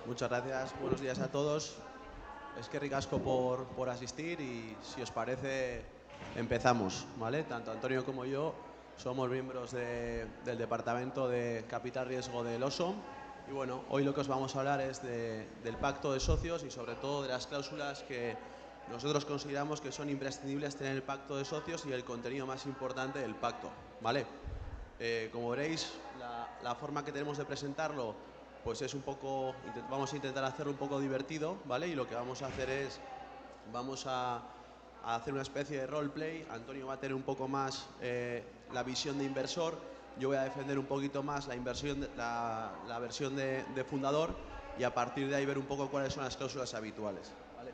Muchas gracias, buenos días a todos. Es que ricasco por asistir y si os parece empezamos, ¿vale? Tanto Antonio como yo somos miembros del departamento de Capital Riesgo del OSO y bueno, hoy lo que os vamos a hablar es del pacto de socios y sobre todo de las cláusulas que nosotros consideramos que son imprescindibles tener el pacto de socios y el contenido más importante del pacto, ¿vale? Como veréis, la forma que tenemos de presentarlo pues es un poco, vamos a intentar hacerlo un poco divertido, ¿vale? Y lo que vamos a hacer es, vamos a hacer una especie de roleplay. Antonio va a tener un poco más la visión de inversor, yo voy a defender un poquito más la versión de fundador y a partir de ahí ver un poco cuáles son las cláusulas habituales, ¿vale?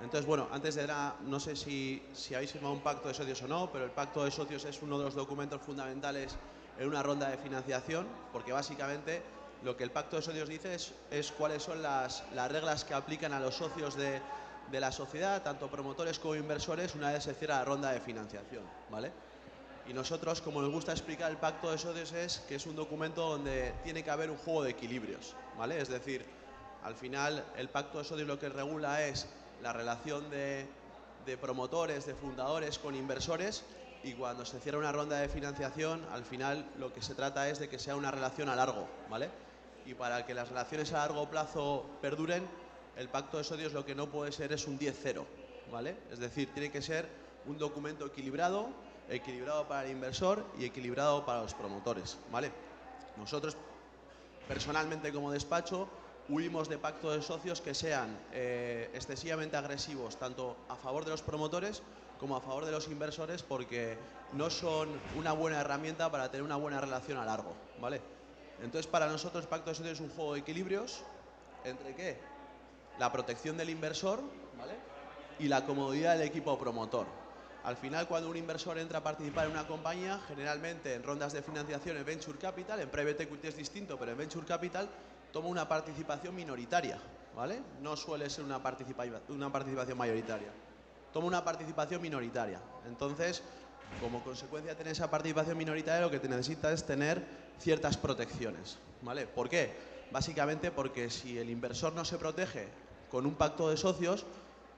Entonces, bueno, antes de nada, no sé si habéis firmado un pacto de socios o no, pero el pacto de socios es uno de los documentos fundamentales en una ronda de financiación, porque básicamente lo que el pacto de socios dice es cuáles son las reglas que aplican a los socios de la sociedad, tanto promotores como inversores, una vez se cierra la ronda de financiación, ¿vale? Y nosotros, como nos gusta explicar el pacto de socios, es que es un documento donde tiene que haber un juego de equilibrios, ¿vale? Es decir, al final el pacto de socios lo que regula es la relación de promotores, de fundadores con inversores, y cuando se cierra una ronda de financiación, al final lo que se trata es de que sea una relación a largo, ¿vale? Y para que las relaciones a largo plazo perduren, el pacto de socios lo que no puede ser es un 10-0, ¿vale? Es decir, tiene que ser un documento equilibrado para el inversor y equilibrado para los promotores, ¿vale? Nosotros, personalmente como despacho, huimos de pactos de socios que sean excesivamente agresivos, tanto a favor de los promotores como a favor de los inversores, porque no son una buena herramienta para tener una buena relación a largo, ¿vale? Entonces, para nosotros el pacto de socios es un juego de equilibrios entre ¿qué? La protección del inversor, ¿vale? Y la comodidad del equipo promotor. Al final, cuando un inversor entra a participar en una compañía, generalmente en rondas de financiación en Venture Capital, en Private Equity es distinto, pero en Venture Capital toma una participación minoritaria, ¿vale? No suele ser una participación mayoritaria. Toma una participación minoritaria. Entonces, como consecuencia de tener esa participación minoritaria, lo que te necesita es tener ciertas protecciones, ¿vale? ¿Por qué? Básicamente porque si el inversor no se protege con un pacto de socios,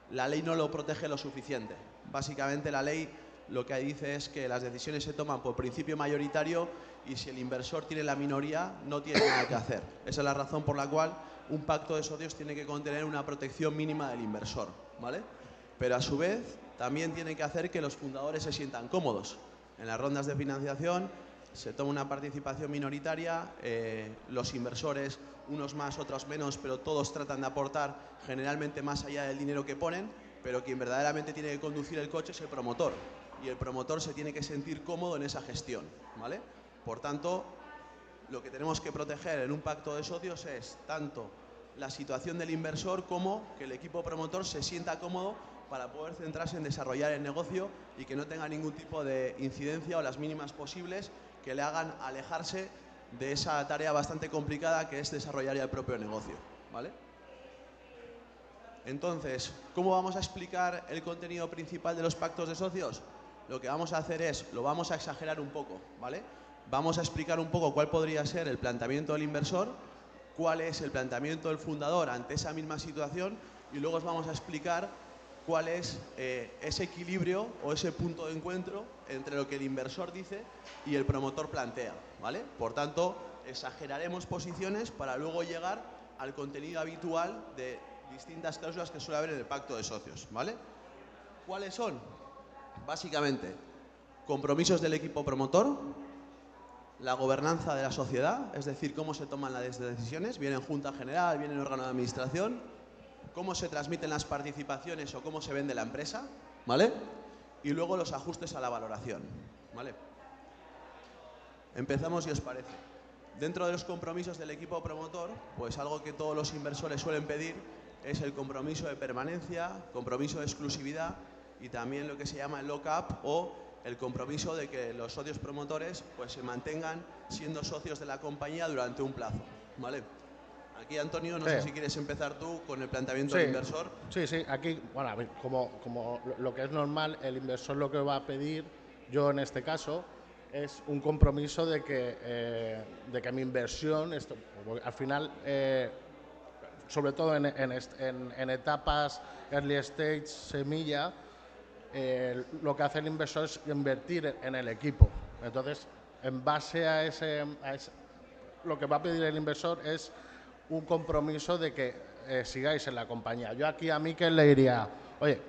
la ley no lo protege lo suficiente. Básicamente la ley lo que dice es que las decisiones se toman por principio mayoritario y si el inversor tiene la minoría no tiene nada que hacer. Esa es la razón por la cual un pacto de socios tiene que contener una protección mínima del inversor, ¿vale? Pero a su vez también tiene que hacer que los fundadores se sientan cómodos. En las rondas de financiación se toma una participación minoritaria, los inversores, unos más, otros menos, pero todos tratan de aportar generalmente más allá del dinero que ponen, pero quien verdaderamente tiene que conducir el coche es el promotor, y el promotor se tiene que sentir cómodo en esa gestión, ¿vale? Por tanto, lo que tenemos que proteger en un pacto de socios es tanto la situación del inversor como que el equipo promotor se sienta cómodo para poder centrarse en desarrollar el negocio y que no tenga ningún tipo de incidencia o las mínimas posibles que le hagan alejarse de esa tarea bastante complicada que es desarrollar ya el propio negocio, ¿vale? Entonces, ¿cómo vamos a explicar el contenido principal de los pactos de socios? Lo que vamos a hacer es, lo vamos a exagerar un poco, ¿vale? Vamos a explicar un poco cuál podría ser el planteamiento del inversor, cuál es el planteamiento del fundador ante esa misma situación y luego os vamos a explicar cuál es ese equilibrio o ese punto de encuentro entre lo que el inversor dice y el promotor plantea, ¿vale? Por tanto, exageraremos posiciones para luego llegar al contenido habitual de distintas cláusulas que suele haber en el pacto de socios, ¿vale? ¿Cuáles son? Básicamente, compromisos del equipo promotor, la gobernanza de la sociedad, es decir, cómo se toman las decisiones, bien en junta general, bien en órgano de administración, cómo se transmiten las participaciones o cómo se vende la empresa, ¿vale? Y luego los ajustes a la valoración, ¿vale? Empezamos, si os parece. Dentro de los compromisos del equipo promotor, pues algo que todos los inversores suelen pedir es el compromiso de permanencia, compromiso de exclusividad y también lo que se llama el lock-up o el compromiso de que los socios promotores pues se mantengan siendo socios de la compañía durante un plazo, ¿vale? Aquí, Antonio, no sé si quieres empezar tú con el planteamiento del inversor. Sí. Aquí, bueno, a ver, como lo que es normal, el inversor lo que va a pedir, yo en este caso, es un compromiso de que mi inversión, al final, sobre todo en etapas early stage, semilla, lo que hace el inversor es invertir en el equipo. Entonces, en base a lo que va a pedir el inversor es un compromiso de que sigáis en la compañía. Yo aquí a Mikel le diría, oye,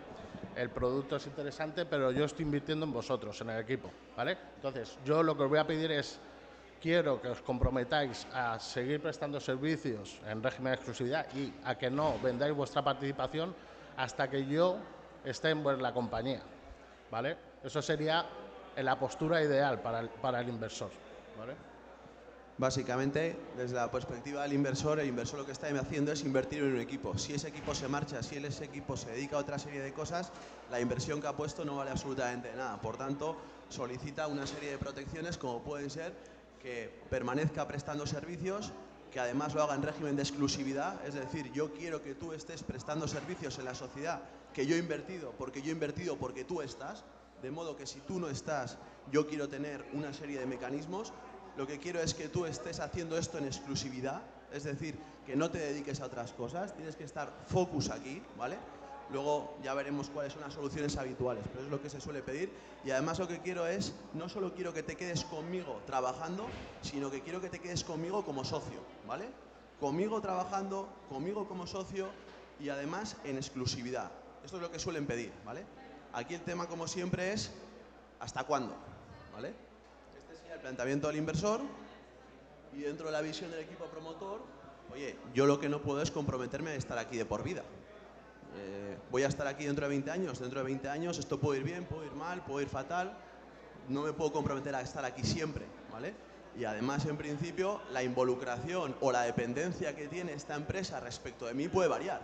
el producto es interesante, pero yo estoy invirtiendo en vosotros, en el equipo, ¿vale? Entonces, yo lo que os voy a pedir es, quiero que os comprometáis a seguir prestando servicios en régimen de exclusividad y a que no vendáis vuestra participación hasta que yo esté en la compañía, ¿vale? Eso sería la postura ideal para el inversor, ¿vale? Básicamente, desde la perspectiva del inversor, el inversor lo que está haciendo es invertir en un equipo. Si ese equipo se marcha, si ese equipo se dedica a otra serie de cosas, la inversión que ha puesto no vale absolutamente nada. Por tanto, solicita una serie de protecciones, como pueden ser que permanezca prestando servicios, que además lo haga en régimen de exclusividad. Es decir, yo quiero que tú estés prestando servicios en la sociedad que yo he invertido porque tú estás. De modo que si tú no estás, yo quiero tener una serie de mecanismos. Lo que quiero es que tú estés haciendo esto en exclusividad, es decir, que no te dediques a otras cosas, tienes que estar focus aquí, ¿vale? Luego ya veremos cuáles son las soluciones habituales, pero es lo que se suele pedir. Y además lo que quiero es, no solo quiero que te quedes conmigo trabajando, sino que quiero que te quedes conmigo como socio, ¿vale? Conmigo trabajando, conmigo como socio y además en exclusividad. Esto es lo que suelen pedir, ¿vale? Aquí el tema, como siempre, es ¿hasta cuándo? ¿Vale? El planteamiento del inversor y dentro de la visión del equipo promotor, oye, yo lo que no puedo es comprometerme a estar aquí de por vida. Voy a estar aquí dentro de 20 años, dentro de 20 años esto puede ir bien, puede ir mal, puede ir fatal, no me puedo comprometer a estar aquí siempre, ¿vale? Y además, en principio, la involucración o la dependencia que tiene esta empresa respecto de mí puede variar.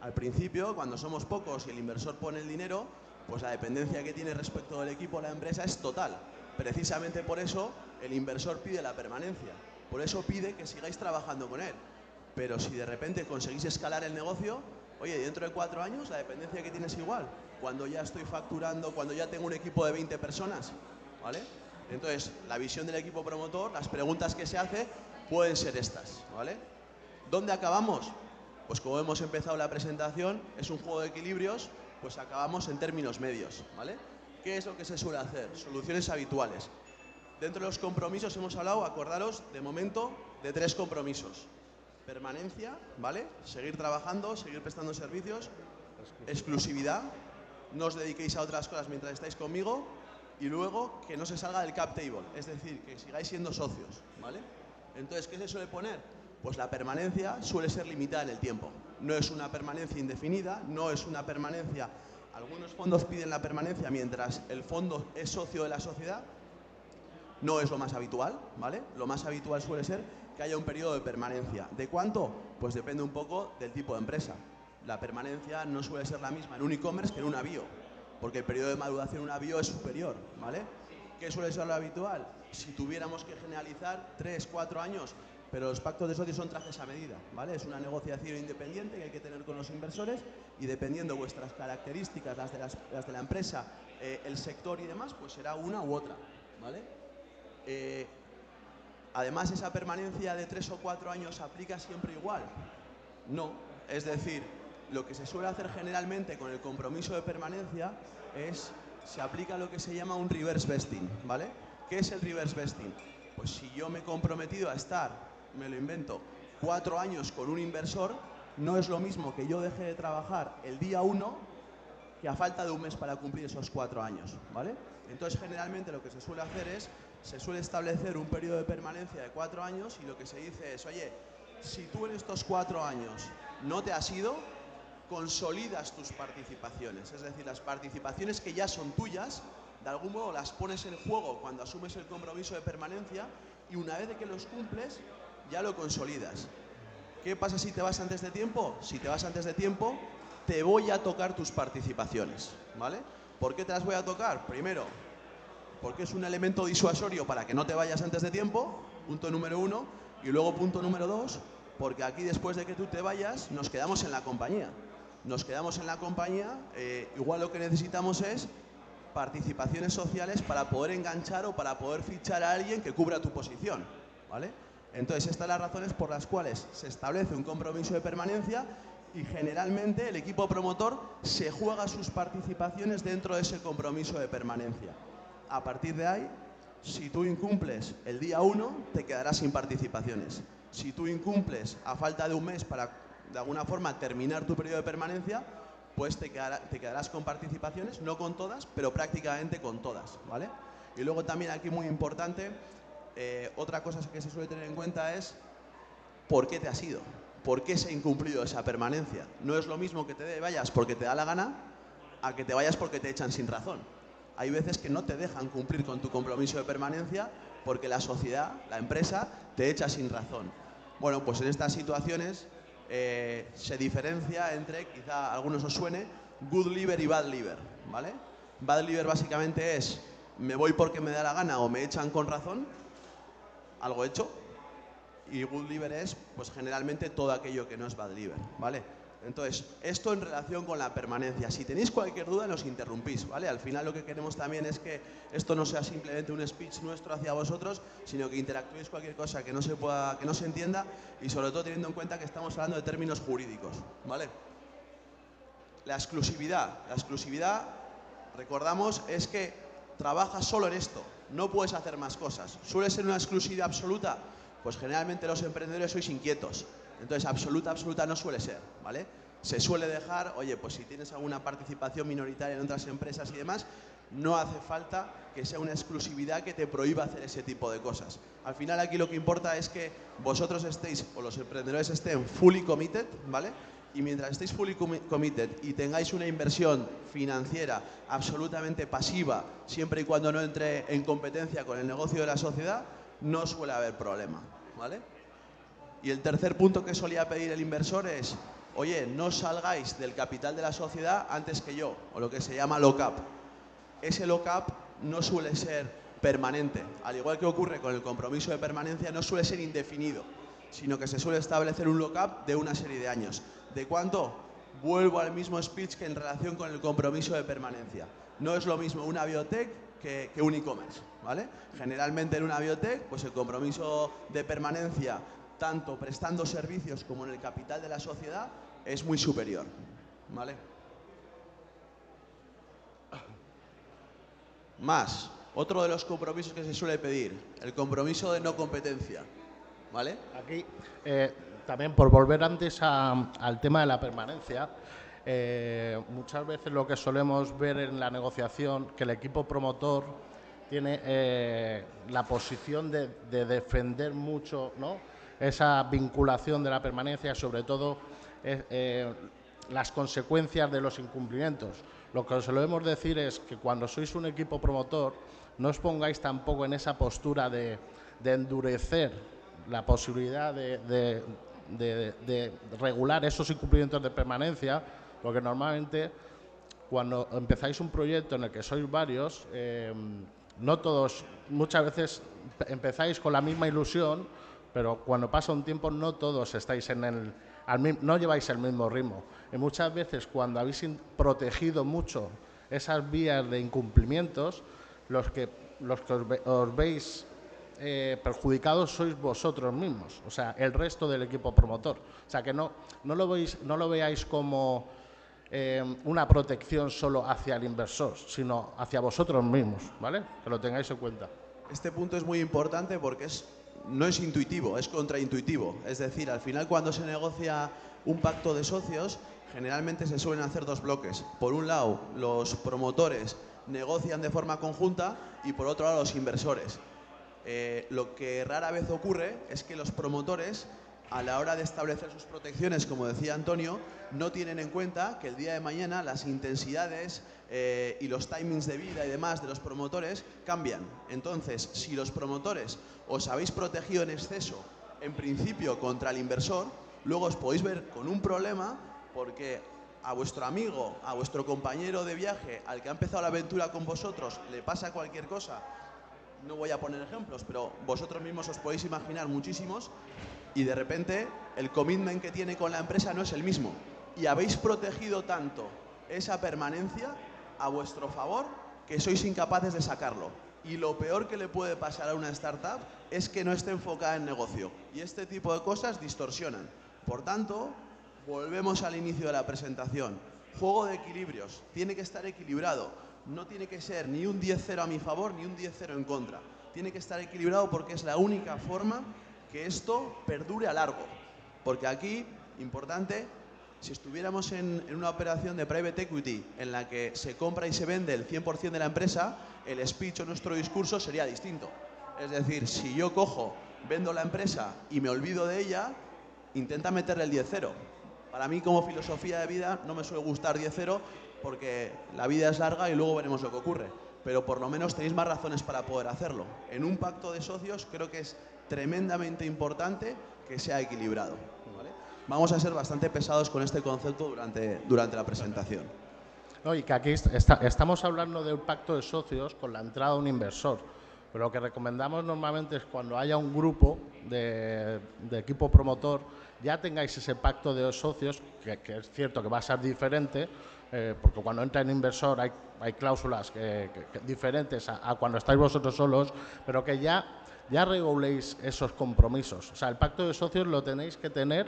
Al principio, cuando somos pocos y el inversor pone el dinero, pues la dependencia que tiene respecto del equipo o la empresa es total. Precisamente por eso el inversor pide la permanencia, por eso pide que sigáis trabajando con él. Pero si de repente conseguís escalar el negocio, oye, dentro de 4 años la dependencia que tienes igual, cuando ya estoy facturando, cuando ya tengo un equipo de 20 personas, ¿vale? Entonces, la visión del equipo promotor, las preguntas que se hace pueden ser estas, ¿vale? ¿Dónde acabamos? Pues como hemos empezado la presentación, es un juego de equilibrios, pues acabamos en términos medios, ¿vale? ¿Qué es lo que se suele hacer? Soluciones habituales. Dentro de los compromisos hemos hablado, acordaros, de momento, de 3 compromisos. Permanencia, ¿vale? Seguir trabajando, seguir prestando servicios. Exclusividad, no os dediquéis a otras cosas mientras estáis conmigo. Y luego, que no se salga del cap table, es decir, que sigáis siendo socios, ¿vale? Entonces, ¿qué se suele poner? Pues la permanencia suele ser limitada en el tiempo. No es una permanencia indefinida, no es una permanencia. Algunos fondos piden la permanencia mientras el fondo es socio de la sociedad. No es lo más habitual, ¿vale? Lo más habitual suele ser que haya un periodo de permanencia. ¿De cuánto? Pues depende un poco del tipo de empresa. La permanencia no suele ser la misma en un e-commerce que en una bio, porque el periodo de maduración en una bio es superior, ¿vale? ¿Qué suele ser lo habitual? Si tuviéramos que generalizar, 3, 4 años, pero los pactos de socios son trajes a medida, ¿vale? Es una negociación independiente que hay que tener con los inversores y dependiendo vuestras características, las de la empresa, el sector y demás, pues será una u otra, ¿vale? Además, esa permanencia de 3 o 4 años aplica siempre igual. No, es decir, lo que se suele hacer generalmente con el compromiso de permanencia es, se aplica lo que se llama un reverse vesting, ¿vale? ¿Qué es el reverse vesting? Pues si yo me he comprometido a estar, me lo invento, 4 años con un inversor, no es lo mismo que yo deje de trabajar el día 1 que a falta de un mes para cumplir esos 4 años, ¿vale? Entonces, generalmente lo que se suele hacer es, se suele establecer un periodo de permanencia de 4 años y lo que se dice es, oye, si tú en estos 4 años no te has ido, consolidas tus participaciones, es decir, las participaciones que ya son tuyas, de algún modo las pones en juego cuando asumes el compromiso de permanencia y una vez de que los cumples, ya lo consolidas. ¿Qué pasa si te vas antes de tiempo? Si te vas antes de tiempo, te voy a tocar tus participaciones, ¿vale? ¿Por qué te las voy a tocar? Primero, porque es un elemento disuasorio para que no te vayas antes de tiempo, punto número 1, y luego punto número 2, porque aquí después de que tú te vayas, nos quedamos en la compañía. Nos quedamos en la compañía, igual lo que necesitamos es participaciones sociales para poder enganchar o para poder fichar a alguien que cubra tu posición, ¿vale? Entonces, estas son las razones por las cuales se establece un compromiso de permanencia y generalmente el equipo promotor se juega sus participaciones dentro de ese compromiso de permanencia. A partir de ahí, si tú incumples el día 1, te quedarás sin participaciones. Si tú incumples a falta de un mes para, de alguna forma, terminar tu periodo de permanencia, pues te quedarás con participaciones, no con todas, pero prácticamente con todas, ¿vale? Y luego también aquí muy importante, otra cosa que se suele tener en cuenta es ¿por qué te has ido? ¿Por qué se ha incumplido esa permanencia? No es lo mismo que te vayas porque te da la gana a que te vayas porque te echan sin razón. Hay veces que no te dejan cumplir con tu compromiso de permanencia porque la sociedad, la empresa, te echa sin razón. Bueno, pues en estas situaciones se diferencia entre, quizá a algunos os suene, good liver y bad liver, ¿vale? Bad liver básicamente es, me voy porque me da la gana o me echan con razón, algo hecho, y good liver es, pues generalmente todo aquello que no es bad liver, ¿vale? Entonces, esto en relación con la permanencia. Si tenéis cualquier duda, nos interrumpís, ¿vale? Al final lo que queremos también es que esto no sea simplemente un speech nuestro hacia vosotros, sino que interactuéis cualquier cosa que no se entienda y sobre todo teniendo en cuenta que estamos hablando de términos jurídicos, ¿vale? La exclusividad, recordamos, es que trabajas solo en esto, no puedes hacer más cosas. ¿Suele ser una exclusividad absoluta? Pues generalmente los emprendedores sois inquietos. Entonces, absoluta no suele ser, ¿vale? Se suele dejar, oye, pues si tienes alguna participación minoritaria en otras empresas y demás, no hace falta que sea una exclusividad que te prohíba hacer ese tipo de cosas. Al final aquí lo que importa es que vosotros estéis, o los emprendedores estén fully committed, ¿vale? Y mientras estéis fully committed y tengáis una inversión financiera absolutamente pasiva, siempre y cuando no entre en competencia con el negocio de la sociedad, no suele haber problema, ¿vale? Y el tercer punto que solía pedir el inversor es, oye, no salgáis del capital de la sociedad antes que yo, o lo que se llama lock-up. Ese lock-up no suele ser permanente, al igual que ocurre con el compromiso de permanencia, no suele ser indefinido, sino que se suele establecer un lock-up de una serie de años. ¿De cuánto? Vuelvo al mismo speech que en relación con el compromiso de permanencia. No es lo mismo una biotech que un e-commerce, ¿vale? Generalmente en una biotech, pues el compromiso de permanencia, tanto prestando servicios como en el capital de la sociedad, es muy superior, ¿vale? Más, otro de los compromisos que se suele pedir, el compromiso de no competencia, ¿vale? Aquí, también por volver antes al tema de la permanencia, muchas veces lo que solemos ver en la negociación, que el equipo promotor tiene la posición de defender mucho, ¿no?, esa vinculación de la permanencia, sobre todo las consecuencias de los incumplimientos. Lo que os solemos decir es que cuando sois un equipo promotor no os pongáis tampoco en esa postura de endurecer la posibilidad de regular esos incumplimientos de permanencia, porque normalmente cuando empezáis un proyecto en el que sois varios, no todos, muchas veces empezáis con la misma ilusión, pero cuando pasa un tiempo no todos estáis no lleváis el mismo ritmo. Y muchas veces cuando habéis protegido mucho esas vías de incumplimientos, los que os veis perjudicados sois vosotros mismos, o sea, el resto del equipo promotor. O sea, que no lo veáis como una protección solo hacia el inversor, sino hacia vosotros mismos, ¿vale? Que lo tengáis en cuenta. Este punto es muy importante porque no es intuitivo, es contraintuitivo. Es decir, al final cuando se negocia un pacto de socios, generalmente se suelen hacer dos bloques. Por un lado, los promotores negocian de forma conjunta y por otro lado los inversores. Lo que rara vez ocurre es que los promotores, a la hora de establecer sus protecciones, como decía Antonio, no tienen en cuenta que el día de mañana las intensidades y los timings de vida y demás de los promotores cambian. Entonces, si los promotores os habéis protegido en exceso, en principio contra el inversor, luego os podéis ver con un problema porque a vuestro amigo, a vuestro compañero de viaje, al que ha empezado la aventura con vosotros, le pasa cualquier cosa. No voy a poner ejemplos, pero vosotros mismos os podéis imaginar muchísimos y de repente el commitment que tiene con la empresa no es el mismo. Y habéis protegido tanto esa permanencia a vuestro favor que sois incapaces de sacarlo. Y lo peor que le puede pasar a una startup es que no esté enfocada en negocio. Y este tipo de cosas distorsionan. Por tanto, volvemos al inicio de la presentación. Juego de equilibrios. Tiene que estar equilibrado. No tiene que ser ni un 10-0 a mi favor ni un 10-0 en contra. Tiene que estar equilibrado porque es la única forma que esto perdure a largo. Porque aquí, importante, si estuviéramos en una operación de private equity en la que se compra y se vende el 100% de la empresa, el speech o nuestro discurso sería distinto. Es decir, si yo cojo, vendo la empresa y me olvido de ella, intenta meterle el 10-0. Para mí, como filosofía de vida, no me suele gustar 10-0 porque la vida es larga y luego veremos lo que ocurre. Pero por lo menos tenéis más razones para poder hacerlo. En un pacto de socios creo que es tremendamente importante que sea equilibrado, ¿vale? Vamos a ser bastante pesados con este concepto durante la presentación. No, y que aquí estamos hablando de un pacto de socios con la entrada de un inversor. Pero lo que recomendamos normalmente es cuando haya un grupo de equipo promotor, ya tengáis ese pacto de socios, que es cierto que va a ser diferente, porque cuando entra un inversor hay cláusulas diferentes a cuando estáis vosotros solos, pero que ya reguléis esos compromisos. O sea, el pacto de socios lo tenéis que tener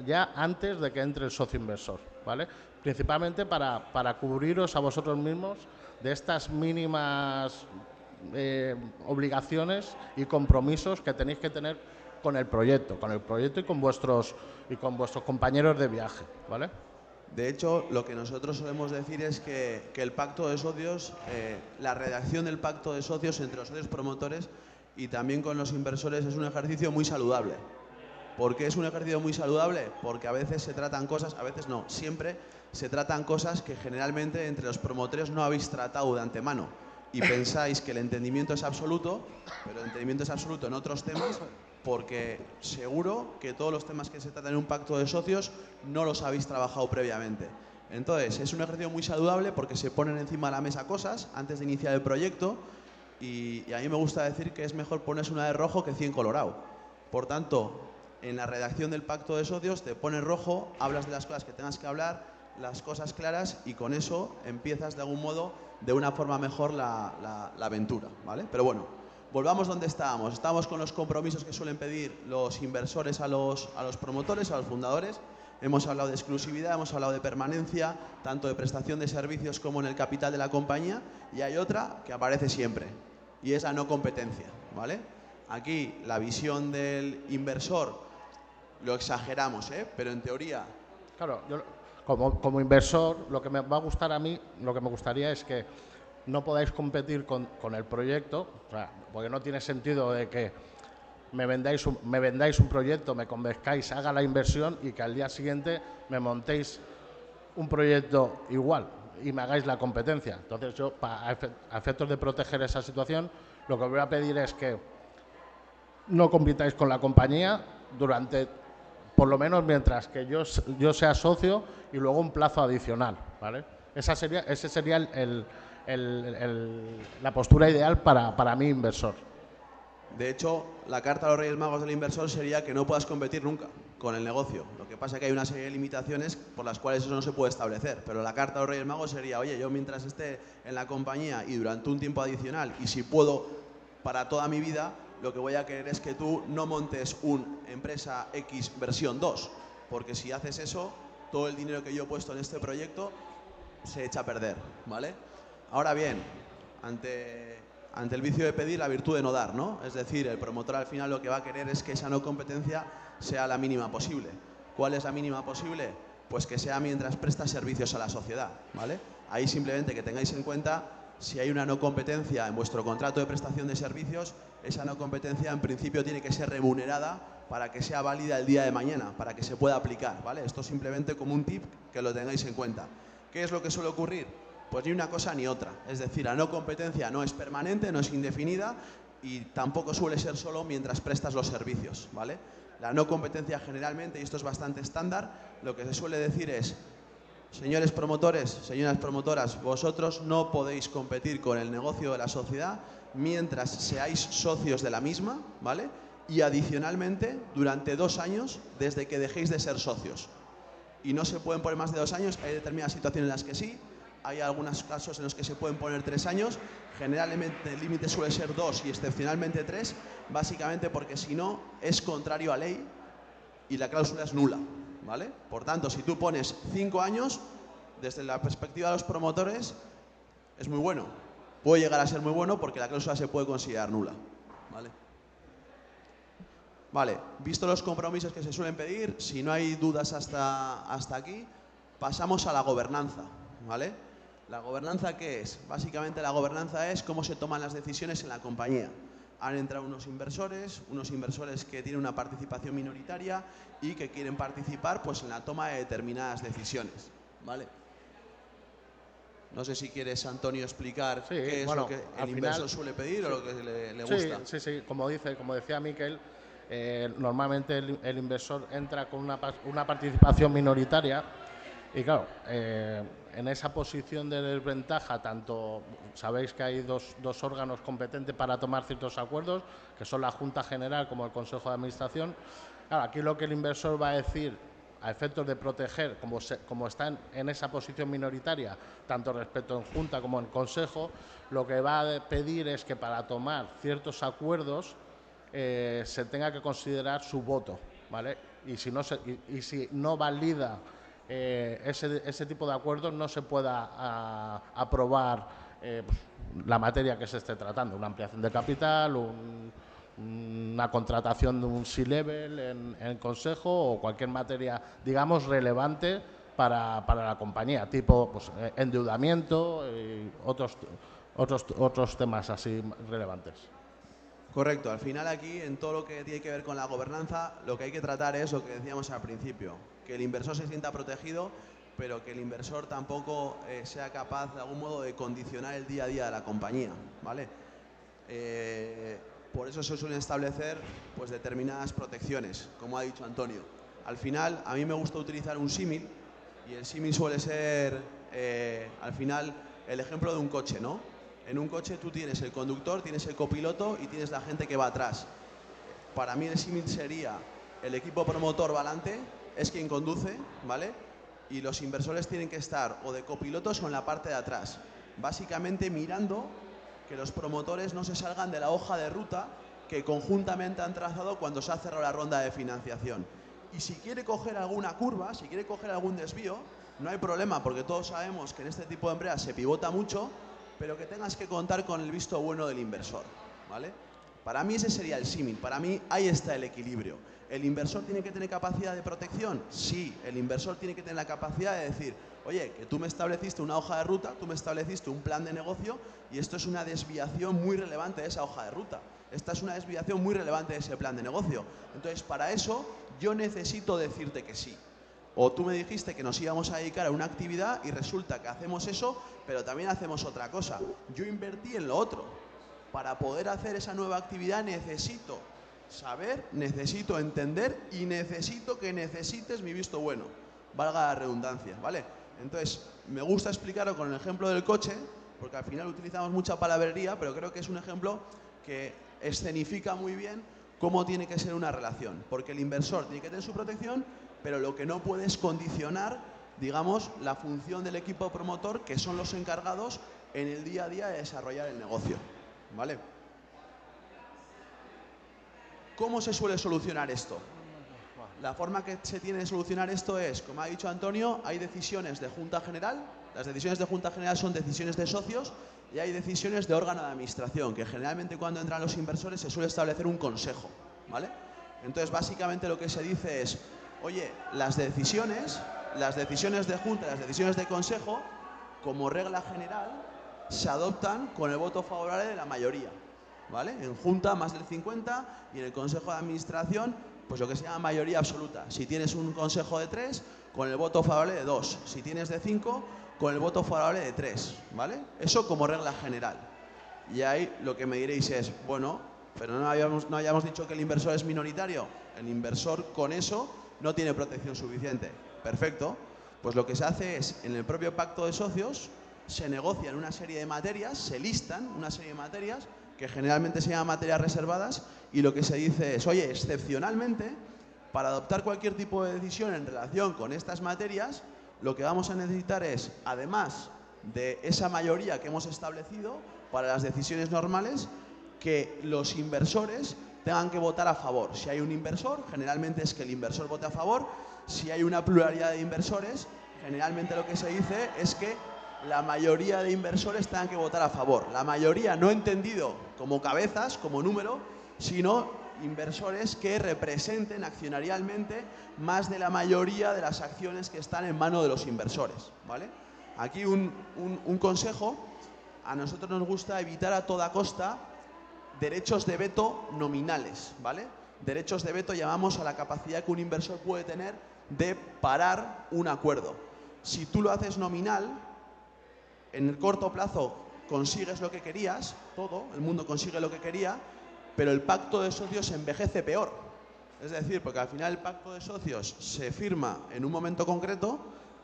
ya antes de que entre el socio inversor, ¿vale? Principalmente para cubriros a vosotros mismos de estas mínimas obligaciones y compromisos que tenéis que tener con el proyecto y con vuestros compañeros de viaje, ¿vale? De hecho, lo que nosotros solemos decir es que el pacto de socios, la redacción del pacto de socios entre los socios promotores y también con los inversores es un ejercicio muy saludable. ¿Por qué es un ejercicio muy saludable? Porque a veces se tratan cosas, a veces no, siempre se tratan cosas que generalmente entre los promotores no habéis tratado de antemano y pensáis que el entendimiento es absoluto, pero el entendimiento es absoluto en otros temas porque seguro que todos los temas que se tratan en un pacto de socios no los habéis trabajado previamente. Entonces, es un ejercicio muy saludable porque se ponen encima de la mesa cosas antes de iniciar el proyecto y a mí me gusta decir que es mejor ponerse una de rojo que 100 colorado. Por tanto, en la redacción del pacto de socios te pones rojo, hablas de las cosas que tengas que hablar, las cosas claras y con eso empiezas de algún modo, de una forma mejor la aventura, ¿vale? Pero bueno, volvamos donde estábamos. Estábamos con los compromisos que suelen pedir los inversores a los promotores, a los fundadores. Hemos hablado de exclusividad, hemos hablado de permanencia, tanto de prestación de servicios como en el capital de la compañía. Y hay otra que aparece siempre, y es la no competencia, ¿vale? Aquí la visión del inversor lo exageramos, pero en teoría... Claro, yo como inversor, lo que me va a gustar a mí, lo que me gustaría es que no podáis competir con el proyecto, o sea, porque no tiene sentido de que me vendáis un proyecto, me convenzcáis, haga la inversión y que al día siguiente me montéis un proyecto igual y me hagáis la competencia. Entonces yo, a efectos de proteger esa situación, lo que voy a pedir es que no compitáis con la compañía durante, por lo menos mientras que yo sea socio y luego un plazo adicional, ¿vale? Ese sería la postura ideal para mí, inversor. De hecho, la carta a los Reyes Magos del inversor sería que no puedas competir nunca con el negocio. Lo que pasa es que hay una serie de limitaciones por las cuales eso no se puede establecer. Pero la carta a los Reyes Magos sería, oye, yo mientras esté en la compañía y durante un tiempo adicional, y si puedo para toda mi vida, lo que voy a querer es que tú no montes una empresa X versión 2. Porque si haces eso, todo el dinero que yo he puesto en este proyecto se echa a perder, ¿vale? Ahora bien, ante el vicio de pedir, la virtud de no dar, ¿no? Es decir, el promotor al final lo que va a querer es que esa no competencia sea la mínima posible. ¿Cuál es la mínima posible? Pues que sea mientras presta servicios a la sociedad, ¿vale? Ahí simplemente que tengáis en cuenta, si hay una no competencia en vuestro contrato de prestación de servicios, esa no competencia en principio tiene que ser remunerada para que sea válida el día de mañana, para que se pueda aplicar, ¿vale? Esto simplemente como un tip que lo tengáis en cuenta. ¿Qué es lo que suele ocurrir? Pues ni una cosa ni otra. Es decir, la no competencia no es permanente, no es indefinida y tampoco suele ser solo mientras prestas los servicios, ¿vale? La no competencia generalmente, y esto es bastante estándar, lo que se suele decir es: señores promotores, señoras promotoras, vosotros no podéis competir con el negocio de la sociedad mientras seáis socios de la misma, ¿vale? Y adicionalmente durante 2 años desde que dejéis de ser socios. Y no se pueden poner más de 2 años, hay determinadas situaciones en las que sí, hay algunos casos en los que se pueden poner 3 años, generalmente el límite suele ser 2 y excepcionalmente 3, básicamente porque si no es contrario a ley y la cláusula es nula, ¿vale? Por tanto, si tú pones 5 años, desde la perspectiva de los promotores, es muy bueno. Puede llegar a ser muy bueno porque la cláusula se puede considerar nula, ¿vale? Vale, visto los compromisos que se suelen pedir, si no hay dudas hasta aquí, pasamos a la gobernanza, ¿vale? ¿La gobernanza qué es? Básicamente la gobernanza es cómo se toman las decisiones en la compañía. Han entrado unos inversores que tienen una participación minoritaria y que quieren participar pues, en la toma de determinadas decisiones, ¿vale? No sé si quieres, Antonio, explicar qué es lo que el inversor suele pedir o lo que le gusta. Sí, como decía Miquel, normalmente el inversor entra con una participación minoritaria y claro, en esa posición de desventaja, tanto sabéis que hay dos órganos competentes para tomar ciertos acuerdos, que son la Junta General como el Consejo de Administración. Claro, aquí lo que el inversor va a decir, a efectos de proteger, como está en esa posición minoritaria, tanto respecto en Junta como en Consejo, lo que va a pedir es que para tomar ciertos acuerdos se tenga que considerar su voto, ¿vale? Y si no valida ese tipo de acuerdos, no se pueda aprobar la materia que se esté tratando, una ampliación de capital, una contratación de un C-level en consejo o cualquier materia, digamos, relevante para la compañía, tipo pues, endeudamiento y otros temas así relevantes. Correcto, al final aquí, en todo lo que tiene que ver con la gobernanza, lo que hay que tratar es lo que decíamos al principio, que el inversor se sienta protegido, pero que el inversor tampoco sea capaz de algún modo de condicionar el día a día de la compañía, ¿vale? Por eso se suelen establecer pues, determinadas protecciones, como ha dicho Antonio. Al final, a mí me gusta utilizar un símil, y el símil suele ser, al final, el ejemplo de un coche, ¿no? En un coche tú tienes el conductor, tienes el copiloto y tienes la gente que va atrás. Para mí el símil sería el equipo promotor va adelante, es quien conduce, ¿vale? Y los inversores tienen que estar o de copilotos o en la parte de atrás, básicamente mirando que los promotores no se salgan de la hoja de ruta que conjuntamente han trazado cuando se ha cerrado la ronda de financiación. Y si quiere coger alguna curva, si quiere coger algún desvío, no hay problema, porque todos sabemos que en este tipo de empresas se pivota mucho, pero que tengas que contar con el visto bueno del inversor, ¿vale? Para mí ese sería el símil, para mí ahí está el equilibrio. ¿El inversor tiene que tener capacidad de protección? Sí, el inversor tiene que tener la capacidad de decir, oye, que tú me estableciste una hoja de ruta, tú me estableciste un plan de negocio y esto es una desviación muy relevante de esa hoja de ruta. Esta es una desviación muy relevante de ese plan de negocio. Entonces, para eso yo necesito decirte que sí. O tú me dijiste que nos íbamos a dedicar a una actividad y resulta que hacemos eso, pero también hacemos otra cosa. Yo invertí en lo otro. Para poder hacer esa nueva actividad necesito saber, necesito entender y necesito que necesites mi visto bueno. Valga la redundancia, ¿vale? Entonces, me gusta explicarlo con el ejemplo del coche, porque al final utilizamos mucha palabrería, pero creo que es un ejemplo que escenifica muy bien cómo tiene que ser una relación. Porque el inversor tiene que tener su protección, pero lo que no puede es condicionar, digamos, la función del equipo promotor, que son los encargados en el día a día de desarrollar el negocio, ¿vale? ¿Cómo se suele solucionar esto? La forma que se tiene de solucionar esto es, como ha dicho Antonio, hay decisiones de Junta General, las decisiones de Junta General son decisiones de socios y hay decisiones de órgano de administración, que generalmente cuando entran los inversores se suele establecer un consejo, ¿vale? Entonces, básicamente lo que se dice es, oye, las decisiones de Junta, las decisiones de Consejo, como regla general, se adoptan con el voto favorable de la mayoría, ¿vale? En Junta más del 50 y en el Consejo de Administración, pues lo que se llama mayoría absoluta. Si tienes un consejo de 3, con el voto favorable de 2. Si tienes de 5, con el voto favorable de 3, ¿vale? Eso como regla general. Y ahí lo que me diréis es, bueno, pero no habíamos dicho que el inversor es minoritario. El inversor con eso no tiene protección suficiente. Perfecto. Pues lo que se hace es, en el propio pacto de socios, se negocian una serie de materias, se listan una serie de materias, que generalmente se llaman materias reservadas, y lo que se dice es, oye, excepcionalmente, para adoptar cualquier tipo de decisión en relación con estas materias, lo que vamos a necesitar es, además de esa mayoría que hemos establecido para las decisiones normales, que los inversores tengan que votar a favor. Si hay un inversor, generalmente es que el inversor vote a favor. Si hay una pluralidad de inversores, generalmente lo que se dice es que la mayoría de inversores tengan que votar a favor. La mayoría no entendido como cabezas, como número, sino inversores que representen accionarialmente más de la mayoría de las acciones que están en manos de los inversores, ¿vale? Aquí un consejo: a nosotros nos gusta evitar a toda costa derechos de veto nominales, ¿vale? Derechos de veto llamamos a la capacidad que un inversor puede tener de parar un acuerdo. Si tú lo haces nominal, en el corto plazo consigues lo que querías, todo el mundo consigue lo que quería, pero el pacto de socios envejece peor. Es decir, porque al final el pacto de socios se firma en un momento concreto,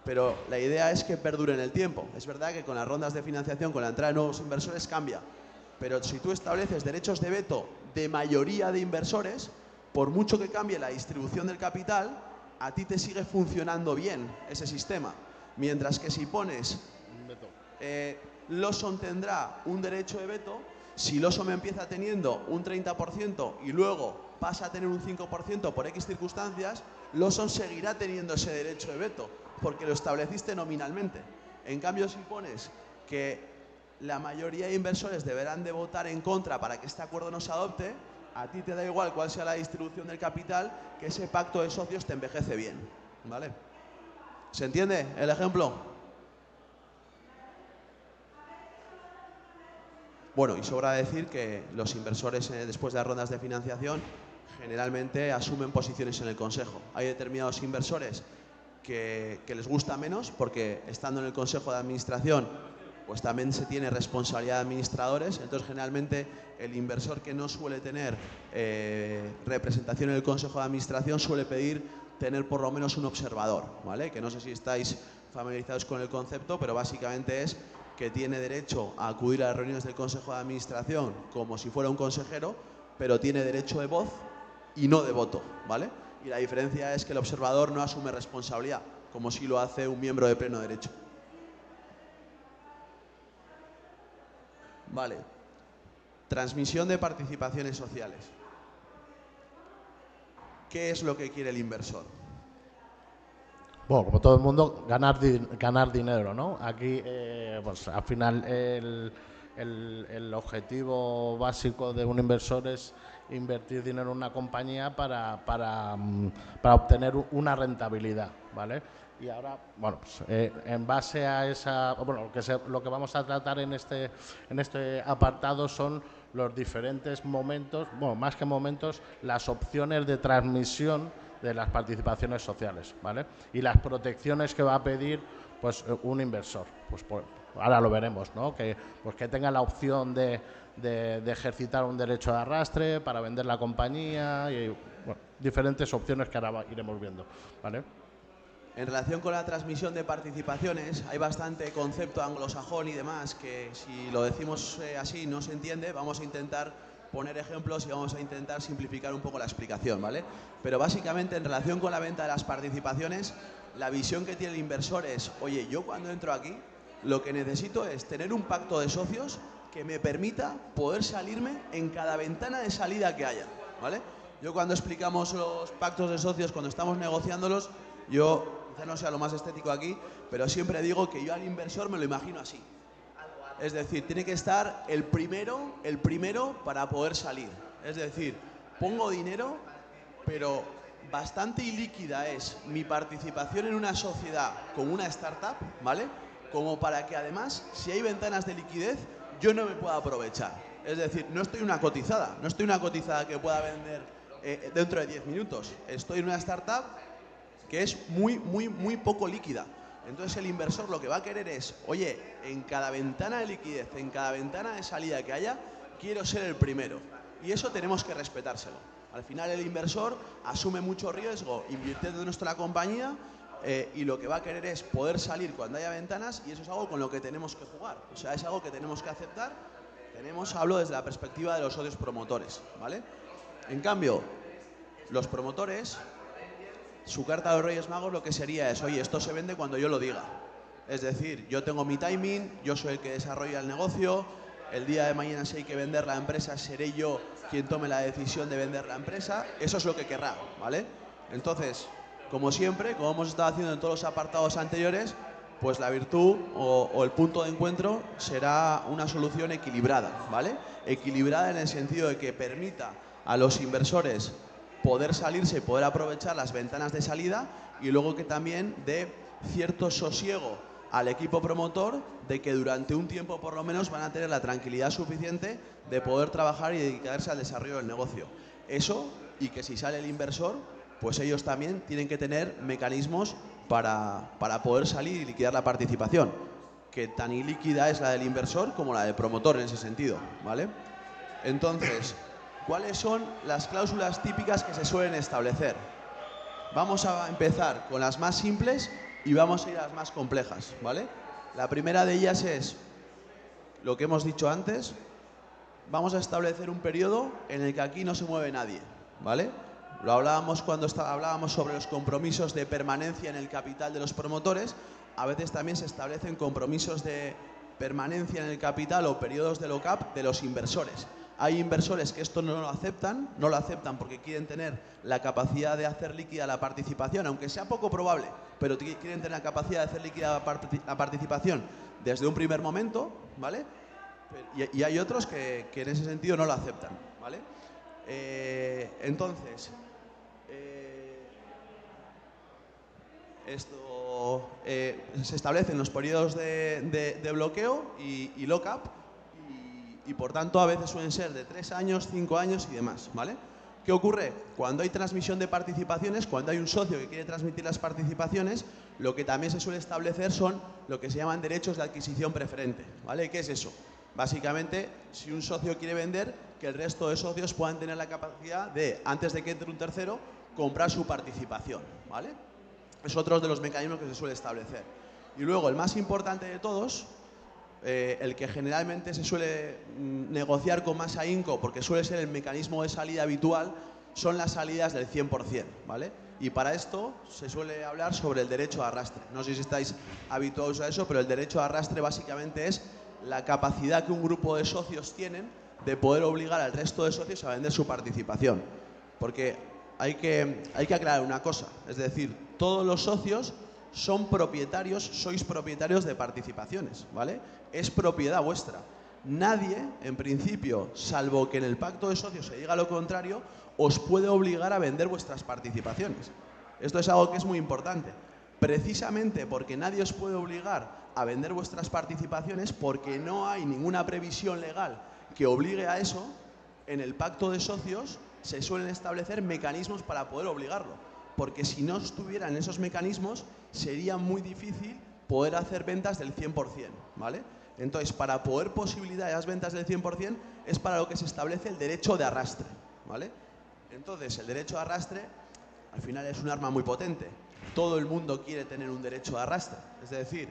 pero la idea es que perdure en el tiempo. Es verdad que con las rondas de financiación, con la entrada de nuevos inversores, cambia. Pero si tú estableces derechos de veto de mayoría de inversores, por mucho que cambie la distribución del capital, a ti te sigue funcionando bien ese sistema. Mientras que si pones Lawson tendrá un derecho de veto, si Lawson empieza teniendo un 30% y luego pasa a tener un 5% por X circunstancias, Lawson seguirá teniendo ese derecho de veto, porque lo estableciste nominalmente. En cambio, si pones que la mayoría de inversores deberán de votar en contra para que este acuerdo no se adopte, a ti te da igual cuál sea la distribución del capital, que ese pacto de socios te envejece bien, ¿vale? ¿Se entiende el ejemplo? Bueno, y sobra decir que los inversores después de las rondas de financiación generalmente asumen posiciones en el consejo. Hay determinados inversores que les gusta menos porque estando en el consejo de administración pues también se tiene responsabilidad de administradores. Entonces generalmente el inversor que no suele tener representación en el consejo de administración suele pedir tener por lo menos un observador, ¿vale? Que no sé si estáis familiarizados con el concepto, pero básicamente es que tiene derecho a acudir a las reuniones del consejo de administración como si fuera un consejero, pero tiene derecho de voz y no de voto, ¿vale? Y la diferencia es que el observador no asume responsabilidad, como si lo hace un miembro de pleno derecho. Vale. Transmisión de participaciones sociales. ¿Qué es lo que quiere el inversor? Bueno, como todo el mundo, ganar dinero, ¿no? Aquí, pues al final, el objetivo básico de un inversor es invertir dinero en una compañía para obtener una rentabilidad, ¿vale? Y ahora, bueno, pues, en base a esa, bueno, lo que vamos a tratar en este apartado son los diferentes momentos, bueno, más que momentos, las opciones de transmisión de las participaciones sociales, ¿vale? Y las protecciones que va a pedir pues un inversor. Pues ahora lo veremos, ¿no? Que tenga la opción de ejercitar un derecho de arrastre para vender la compañía y bueno, diferentes opciones que ahora iremos viendo, ¿vale? En relación con la transmisión de participaciones, hay bastante concepto anglosajón y demás que si lo decimos así no se entiende. Vamos a intentar poner ejemplos y vamos a intentar simplificar un poco la explicación, ¿vale? Pero básicamente en relación con la venta de las participaciones, la visión que tiene el inversor es, oye, yo cuando entro aquí lo que necesito es tener un pacto de socios que me permita poder salirme en cada ventana de salida que haya, ¿vale? Yo cuando explicamos los pactos de socios, cuando estamos negociándolos, yo quizá no sea lo más estético aquí, pero siempre digo que yo al inversor me lo imagino así. Es decir, tiene que estar el primero para poder salir. Es decir, pongo dinero, pero bastante ilíquida es mi participación en una sociedad como una startup, ¿vale? Como para que además, si hay ventanas de liquidez, yo no me pueda aprovechar. Es decir, no estoy en una cotizada que pueda vender dentro de 10 minutos. Estoy en una startup que es muy poco líquida. Entonces el inversor lo que va a querer es, oye, en cada ventana de liquidez, en cada ventana de salida que haya, quiero ser el primero. Y eso tenemos que respetárselo. Al final el inversor asume mucho riesgo invirtiendo en nuestra compañía y lo que va a querer es poder salir cuando haya ventanas, y eso es algo con lo que tenemos que jugar. O sea, es algo que tenemos que aceptar. Hablo desde la perspectiva de los socios promotores, ¿vale? En cambio, los promotores, su carta a los Reyes Magos lo que sería es, oye, esto se vende cuando yo lo diga. Es decir, yo tengo mi timing, yo soy el que desarrolla el negocio, el día de mañana si hay que vender la empresa seré yo quien tome la decisión de vender la empresa, eso es lo que querrá, ¿vale? Entonces, como siempre, como hemos estado haciendo en todos los apartados anteriores, pues la virtud o el punto de encuentro será una solución equilibrada, ¿vale? Equilibrada en el sentido de que permita a los inversores poder salirse y poder aprovechar las ventanas de salida y luego que también dé cierto sosiego al equipo promotor de que durante un tiempo por lo menos van a tener la tranquilidad suficiente de poder trabajar y dedicarse al desarrollo del negocio. Eso, y que si sale el inversor, pues ellos también tienen que tener mecanismos para poder salir y liquidar la participación, que tan ilíquida es la del inversor como la del promotor en ese sentido, ¿vale? Entonces, ¿cuáles son las cláusulas típicas que se suelen establecer? Vamos a empezar con las más simples y vamos a ir a las más complejas, ¿vale? La primera de ellas es lo que hemos dicho antes. Vamos a establecer un periodo en el que aquí no se mueve nadie, ¿vale? Lo hablábamos cuando hablábamos sobre los compromisos de permanencia en el capital de los promotores. A veces también se establecen compromisos de permanencia en el capital o periodos de lock-up de los inversores. Hay inversores que esto no lo aceptan porque quieren tener la capacidad de hacer líquida la participación, aunque sea poco probable, pero quieren tener la capacidad de hacer líquida la participación desde un primer momento, ¿vale? Y hay otros que en ese sentido no lo aceptan, ¿vale? Entonces, se establecen los periodos de bloqueo y lock-up y por tanto a veces suelen ser de 3 años, 5 años y demás, ¿vale? ¿Qué ocurre? Cuando hay transmisión de participaciones, cuando hay un socio que quiere transmitir las participaciones, lo que también se suele establecer son lo que se llaman derechos de adquisición preferente, ¿vale? ¿Qué es eso? Básicamente, si un socio quiere vender, que el resto de socios puedan tener la capacidad de, antes de que entre un tercero, comprar su participación, ¿vale? Es otro de los mecanismos que se suele establecer. Y luego, el más importante de todos, el que generalmente se suele negociar con más ahínco, porque suele ser el mecanismo de salida habitual, son las salidas del 100%, ¿vale? Y para esto se suele hablar sobre el derecho a arrastre. No sé si estáis habituados a eso, pero el derecho a arrastre básicamente es la capacidad que un grupo de socios tienen de poder obligar al resto de socios a vender su participación. Porque hay que aclarar una cosa, es decir, todos los socios son propietarios, sois propietarios de participaciones, ¿vale? Es propiedad vuestra. Nadie, en principio, salvo que en el pacto de socios se diga lo contrario, os puede obligar a vender vuestras participaciones. Esto es algo que es muy importante. Precisamente porque nadie os puede obligar a vender vuestras participaciones, porque no hay ninguna previsión legal que obligue a eso, en el pacto de socios se suelen establecer mecanismos para poder obligarlo. Porque si no estuvieran esos mecanismos, sería muy difícil poder hacer ventas del 100%, ¿vale? Entonces, para poder posibilitar las ventas del 100% es para lo que se establece el derecho de arrastre, ¿vale? Entonces, el derecho de arrastre, al final es un arma muy potente. Todo el mundo quiere tener un derecho de arrastre, es decir,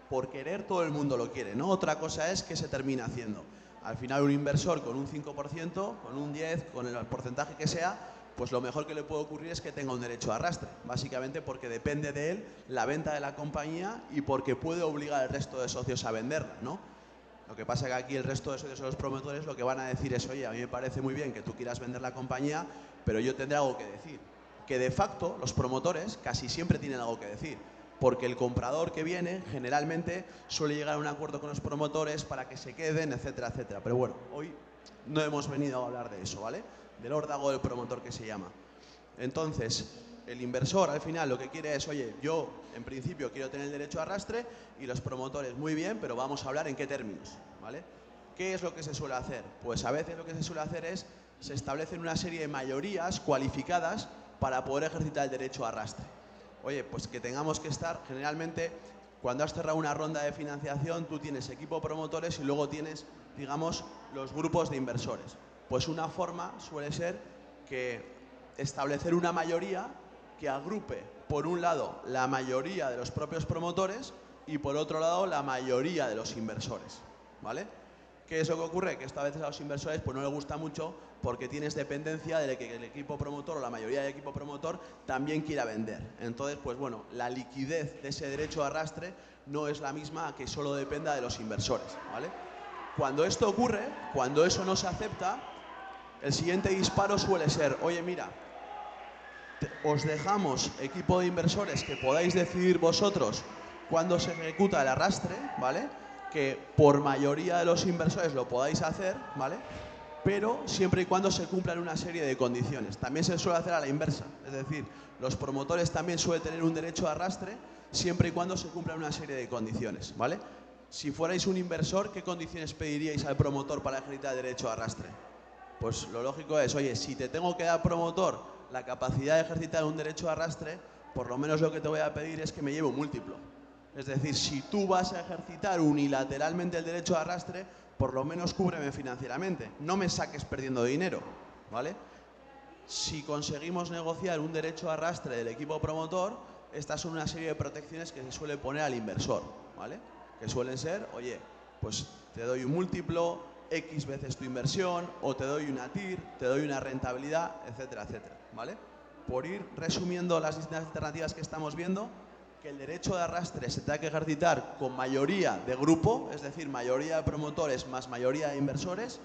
por querer todo el mundo lo quiere, ¿no? Otra cosa es que se termina haciendo. Al final un inversor con un 5%, con un 10%, con el porcentaje que sea, pues lo mejor que le puede ocurrir es que tenga un derecho de arrastre, básicamente porque depende de él la venta de la compañía y porque puede obligar al resto de socios a venderla, ¿no? Lo que pasa es que aquí el resto de socios o los promotores lo que van a decir es, oye, a mí me parece muy bien que tú quieras vender la compañía, pero yo tendré algo que decir. Que de facto los promotores casi siempre tienen algo que decir, porque el comprador que viene generalmente suele llegar a un acuerdo con los promotores para que se queden, etcétera, etcétera. Pero bueno, hoy no hemos venido a hablar de eso, ¿vale? Del órdago del promotor que se llama. Entonces, el inversor al final lo que quiere es, oye, yo en principio quiero tener el derecho a arrastre y los promotores, muy bien, pero vamos a hablar en qué términos, ¿vale? ¿Qué es lo que se suele hacer? Pues a veces lo que se suele hacer es, se establecen una serie de mayorías cualificadas para poder ejercitar el derecho a arrastre. Oye, pues que tengamos que estar, generalmente, cuando has cerrado una ronda de financiación, tú tienes equipo de promotores y luego tienes, digamos, los grupos de inversores. Pues una forma suele ser que establecer una mayoría que agrupe, por un lado, la mayoría de los propios promotores y, por otro lado, la mayoría de los inversores, ¿vale? ¿Qué es lo que ocurre? Que esto a veces a los inversores pues no les gusta mucho porque tienes dependencia de que el equipo promotor o la mayoría del equipo promotor también quiera vender. Entonces, pues bueno, la liquidez de ese derecho de arrastre no es la misma que solo dependa de los inversores, ¿vale? Cuando esto ocurre, cuando eso no se acepta, el siguiente disparo suele ser, oye, mira, os dejamos, equipo de inversores, que podáis decidir vosotros cuándo se ejecuta el arrastre, ¿vale? Que por mayoría de los inversores lo podáis hacer, ¿vale? Pero siempre y cuando se cumplan una serie de condiciones. También se suele hacer a la inversa, es decir, los promotores también suelen tener un derecho de arrastre siempre y cuando se cumplan una serie de condiciones, ¿vale? Si fuerais un inversor, ¿qué condiciones pediríais al promotor para ejercitar el derecho de arrastre? Pues lo lógico es, oye, si te tengo que dar, promotor, la capacidad de ejercitar un derecho de arrastre, por lo menos lo que te voy a pedir es que me lleve un múltiplo. Es decir, si tú vas a ejercitar unilateralmente el derecho de arrastre, por lo menos cúbreme financieramente. No me saques perdiendo dinero, ¿vale? Si conseguimos negociar un derecho de arrastre del equipo promotor, estas son una serie de protecciones que se suele poner al inversor, ¿vale? Que suelen ser, oye, pues te doy un múltiplo, X veces tu inversión, o te doy una TIR, te doy una rentabilidad, etcétera, etcétera, ¿vale? Por ir resumiendo las distintas alternativas que estamos viendo, que el derecho de arrastre se tenga que ejercitar con mayoría de grupo, es decir, mayoría de promotores más mayoría de inversores,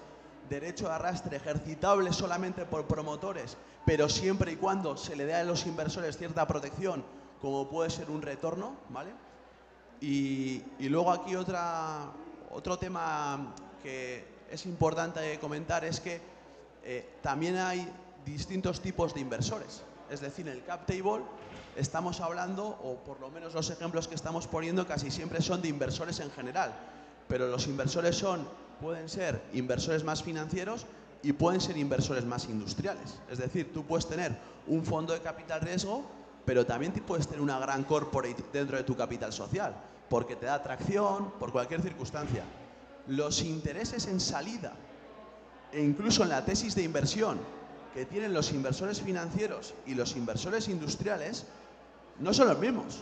derecho de arrastre ejercitable solamente por promotores, pero siempre y cuando se le dé a los inversores cierta protección, como puede ser un retorno, ¿vale? Y luego aquí otro tema que es importante comentar es que también hay distintos tipos de inversores. Es decir, en el cap table estamos hablando, o por lo menos los ejemplos que estamos poniendo casi siempre son de inversores en general, pero los inversores pueden ser inversores más financieros y pueden ser inversores más industriales. Es decir, tú puedes tener un fondo de capital riesgo, pero también puedes tener una gran corporate dentro de tu capital social, porque te da atracción, por cualquier circunstancia. Los intereses en salida e incluso en la tesis de inversión que tienen los inversores financieros y los inversores industriales no son los mismos.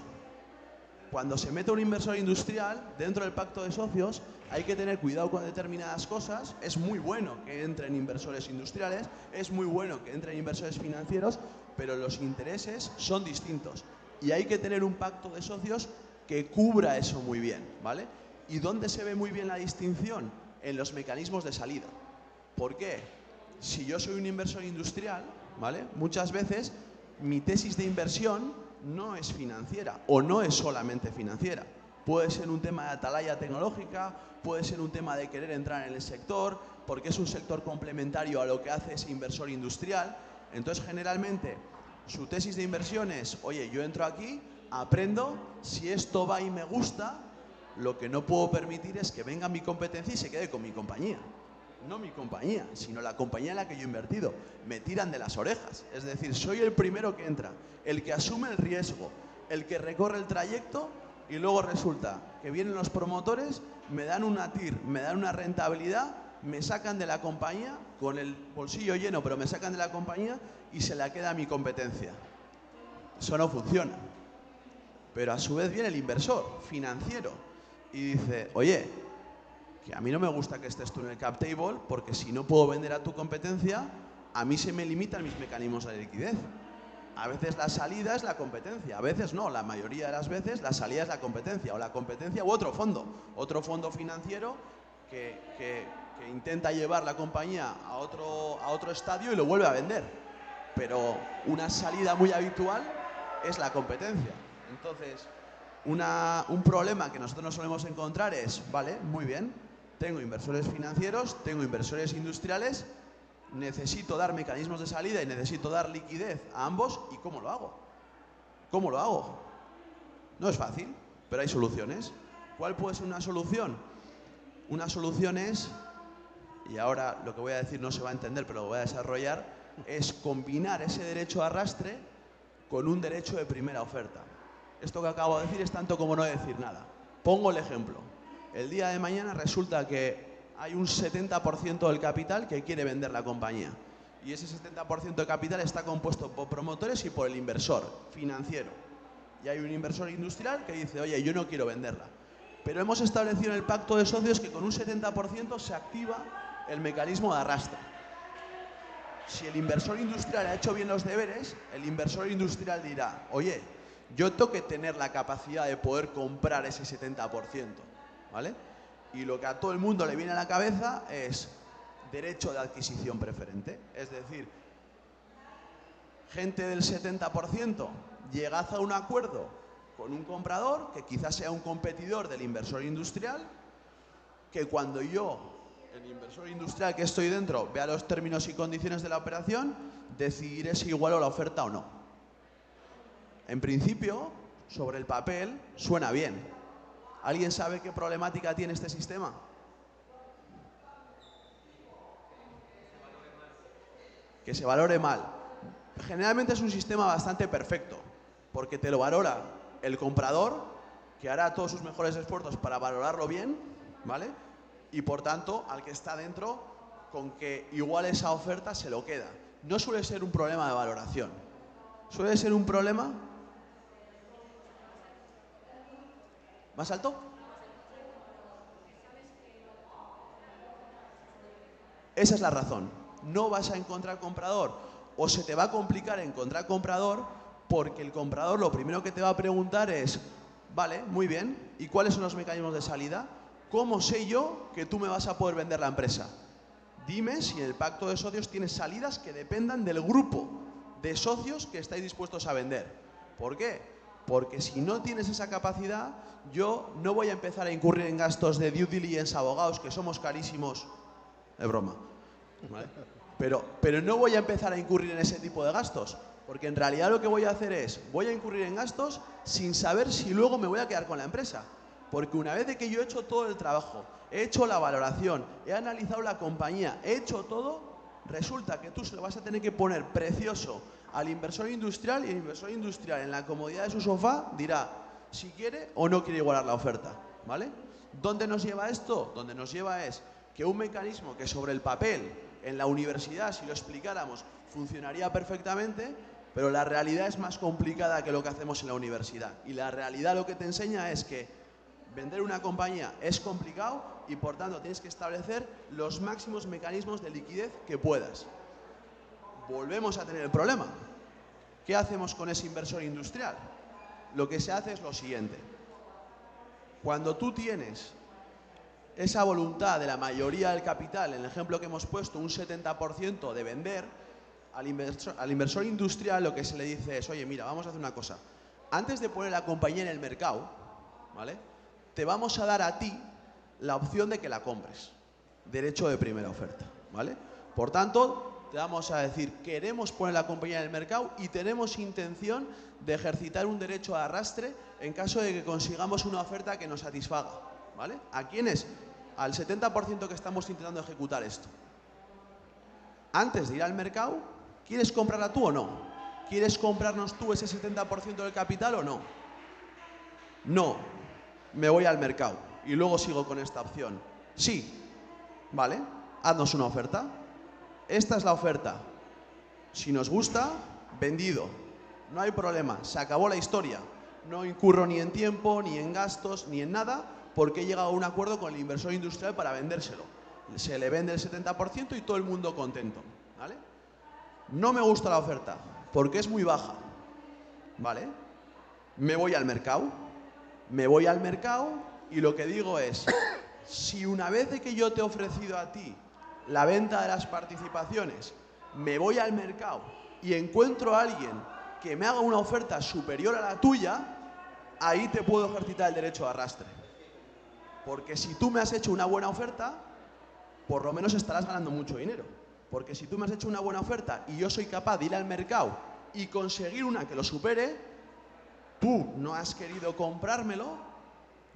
Cuando se mete un inversor industrial dentro del pacto de socios hay que tener cuidado con determinadas cosas. Es muy bueno que entren inversores industriales, es muy bueno que entren inversores financieros, pero los intereses son distintos y hay que tener un pacto de socios que cubra eso muy bien, ¿vale? ¿Y dónde se ve muy bien la distinción? En los mecanismos de salida. ¿Por qué? Si yo soy un inversor industrial, ¿vale? Muchas veces mi tesis de inversión no es financiera o no es solamente financiera. Puede ser un tema de atalaya tecnológica, puede ser un tema de querer entrar en el sector, porque es un sector complementario a lo que hace ese inversor industrial. Entonces, generalmente, su tesis de inversión es, oye, yo entro aquí, aprendo, si esto va y me gusta, lo que no puedo permitir es que venga mi competencia y se quede con mi compañía. No mi compañía, sino la compañía en la que yo he invertido. Me tiran de las orejas. Es decir, soy el primero que entra, el que asume el riesgo, el que recorre el trayecto y luego resulta que vienen los promotores, me dan una TIR, me dan una rentabilidad, me sacan de la compañía con el bolsillo lleno, pero me sacan de la compañía y se la queda a mi competencia. Eso no funciona. Pero a su vez viene el inversor financiero y dice, oye, que a mí no me gusta que estés tú en el cap table porque si no puedo vender a tu competencia, a mí se me limitan mis mecanismos de liquidez. A veces la salida es la competencia, a veces no, la mayoría de las veces la salida es la competencia, o la competencia u otro fondo financiero que intenta llevar la compañía a otro estadio y lo vuelve a vender. Pero una salida muy habitual es la competencia. Entonces, un problema que nosotros nos solemos encontrar es, vale, muy bien, tengo inversores financieros, tengo inversores industriales, necesito dar mecanismos de salida y necesito dar liquidez a ambos, ¿y cómo lo hago? ¿Cómo lo hago? No es fácil, pero hay soluciones. ¿Cuál puede ser una solución? Una solución es, y ahora lo que voy a decir no se va a entender, pero lo voy a desarrollar, es combinar ese derecho de arrastre con un derecho de primera oferta. Esto que acabo de decir es tanto como no decir nada. Pongo el ejemplo. El día de mañana resulta que hay un 70% del capital que quiere vender la compañía. Y ese 70% de capital está compuesto por promotores y por el inversor financiero. Y hay un inversor industrial que dice, oye, yo no quiero venderla. pero hemos establecido en el pacto de socios que con un 70% se activa el mecanismo de arrastre. Si el inversor industrial ha hecho bien los deberes, el inversor industrial dirá, oye, yo tengo que tener la capacidad de poder comprar ese 70%, ¿vale? Y lo que a todo el mundo le viene a la cabeza es derecho de adquisición preferente. Es decir, gente del 70%, llegad a un acuerdo con un comprador, que quizás sea un competidor del inversor industrial, que cuando yo, el inversor industrial que estoy dentro, vea los términos y condiciones de la operación, decidiré si igualo la oferta o no. En principio, sobre el papel, suena bien. ¿Alguien sabe qué problemática tiene este sistema? Que se valore mal. Generalmente es un sistema bastante perfecto, porque te lo valora el comprador, que hará todos sus mejores esfuerzos para valorarlo bien, ¿vale? Y por tanto, al que está dentro, con que igual esa oferta se lo queda. No suele ser un problema de valoración. Suele ser un problema... ¿Más alto? Esa es la razón. No vas a encontrar comprador, o se te va a complicar encontrar comprador, porque el comprador lo primero que te va a preguntar es, vale, muy bien, ¿y cuáles son los mecanismos de salida? ¿Cómo sé yo que tú me vas a poder vender la empresa? Dime si en el pacto de socios tienes salidas que dependan del grupo de socios que estáis dispuestos a vender. ¿Por qué? Porque si no tienes esa capacidad, yo no voy a empezar a incurrir en gastos de due diligence abogados, que somos carísimos. Es broma, ¿vale? Pero no voy a empezar a incurrir en ese tipo de gastos, porque en realidad lo que voy a hacer es, voy a incurrir en gastos sin saber si luego me voy a quedar con la empresa. Porque una vez de que yo he hecho todo el trabajo, he hecho la valoración, he analizado la compañía, he hecho todo, resulta que tú se lo vas a tener que poner precioso al inversor industrial, y el inversor industrial, en la comodidad de su sofá, dirá si quiere o no quiere igualar la oferta, ¿vale? ¿Dónde nos lleva esto? Donde nos lleva es que un mecanismo que sobre el papel, en la universidad, si lo explicáramos, funcionaría perfectamente, pero la realidad es más complicada que lo que hacemos en la universidad. Y la realidad lo que te enseña es que vender una compañía es complicado y por tanto tienes que establecer los máximos mecanismos de liquidez que puedas. Volvemos a tener el problema. ¿Qué hacemos con ese inversor industrial? Lo que se hace es lo siguiente. Cuando tú tienes esa voluntad de la mayoría del capital, en el ejemplo que hemos puesto, un 70% de vender, al inversor industrial lo que se le dice es, oye, mira, vamos a hacer una cosa. Antes de poner la compañía en el mercado, ¿vale?, te vamos a dar a ti la opción de que la compres. Derecho de primera oferta, ¿vale? Por tanto, te vamos a decir, queremos poner la compañía en el mercado y tenemos intención de ejercitar un derecho de arrastre en caso de que consigamos una oferta que nos satisfaga, ¿vale? ¿A quiénes? Al 70% que estamos intentando ejecutar esto. Antes de ir al mercado, ¿quieres comprarla tú o no? ¿Quieres comprarnos tú ese 70% del capital o no? No. Me voy al mercado y luego sigo con esta opción. Sí, vale, haznos una oferta. Esta es la oferta. Si nos gusta, vendido. No hay problema, se acabó la historia. No incurro ni en tiempo, ni en gastos, ni en nada, porque he llegado a un acuerdo con el inversor industrial para vendérselo. Se le vende el 70% y todo el mundo contento, ¿vale? No me gusta la oferta, porque es muy baja, ¿vale? Me voy al mercado. Me voy al mercado y lo que digo es, si una vez de que yo te he ofrecido a ti la venta de las participaciones, me voy al mercado y encuentro a alguien que me haga una oferta superior a la tuya, ahí te puedo ejercitar el derecho de arrastre. Porque si tú me has hecho una buena oferta, por lo menos estarás ganando mucho dinero. Porque si tú me has hecho una buena oferta y yo soy capaz de ir al mercado y conseguir una que lo supere, tú no has querido comprármelo,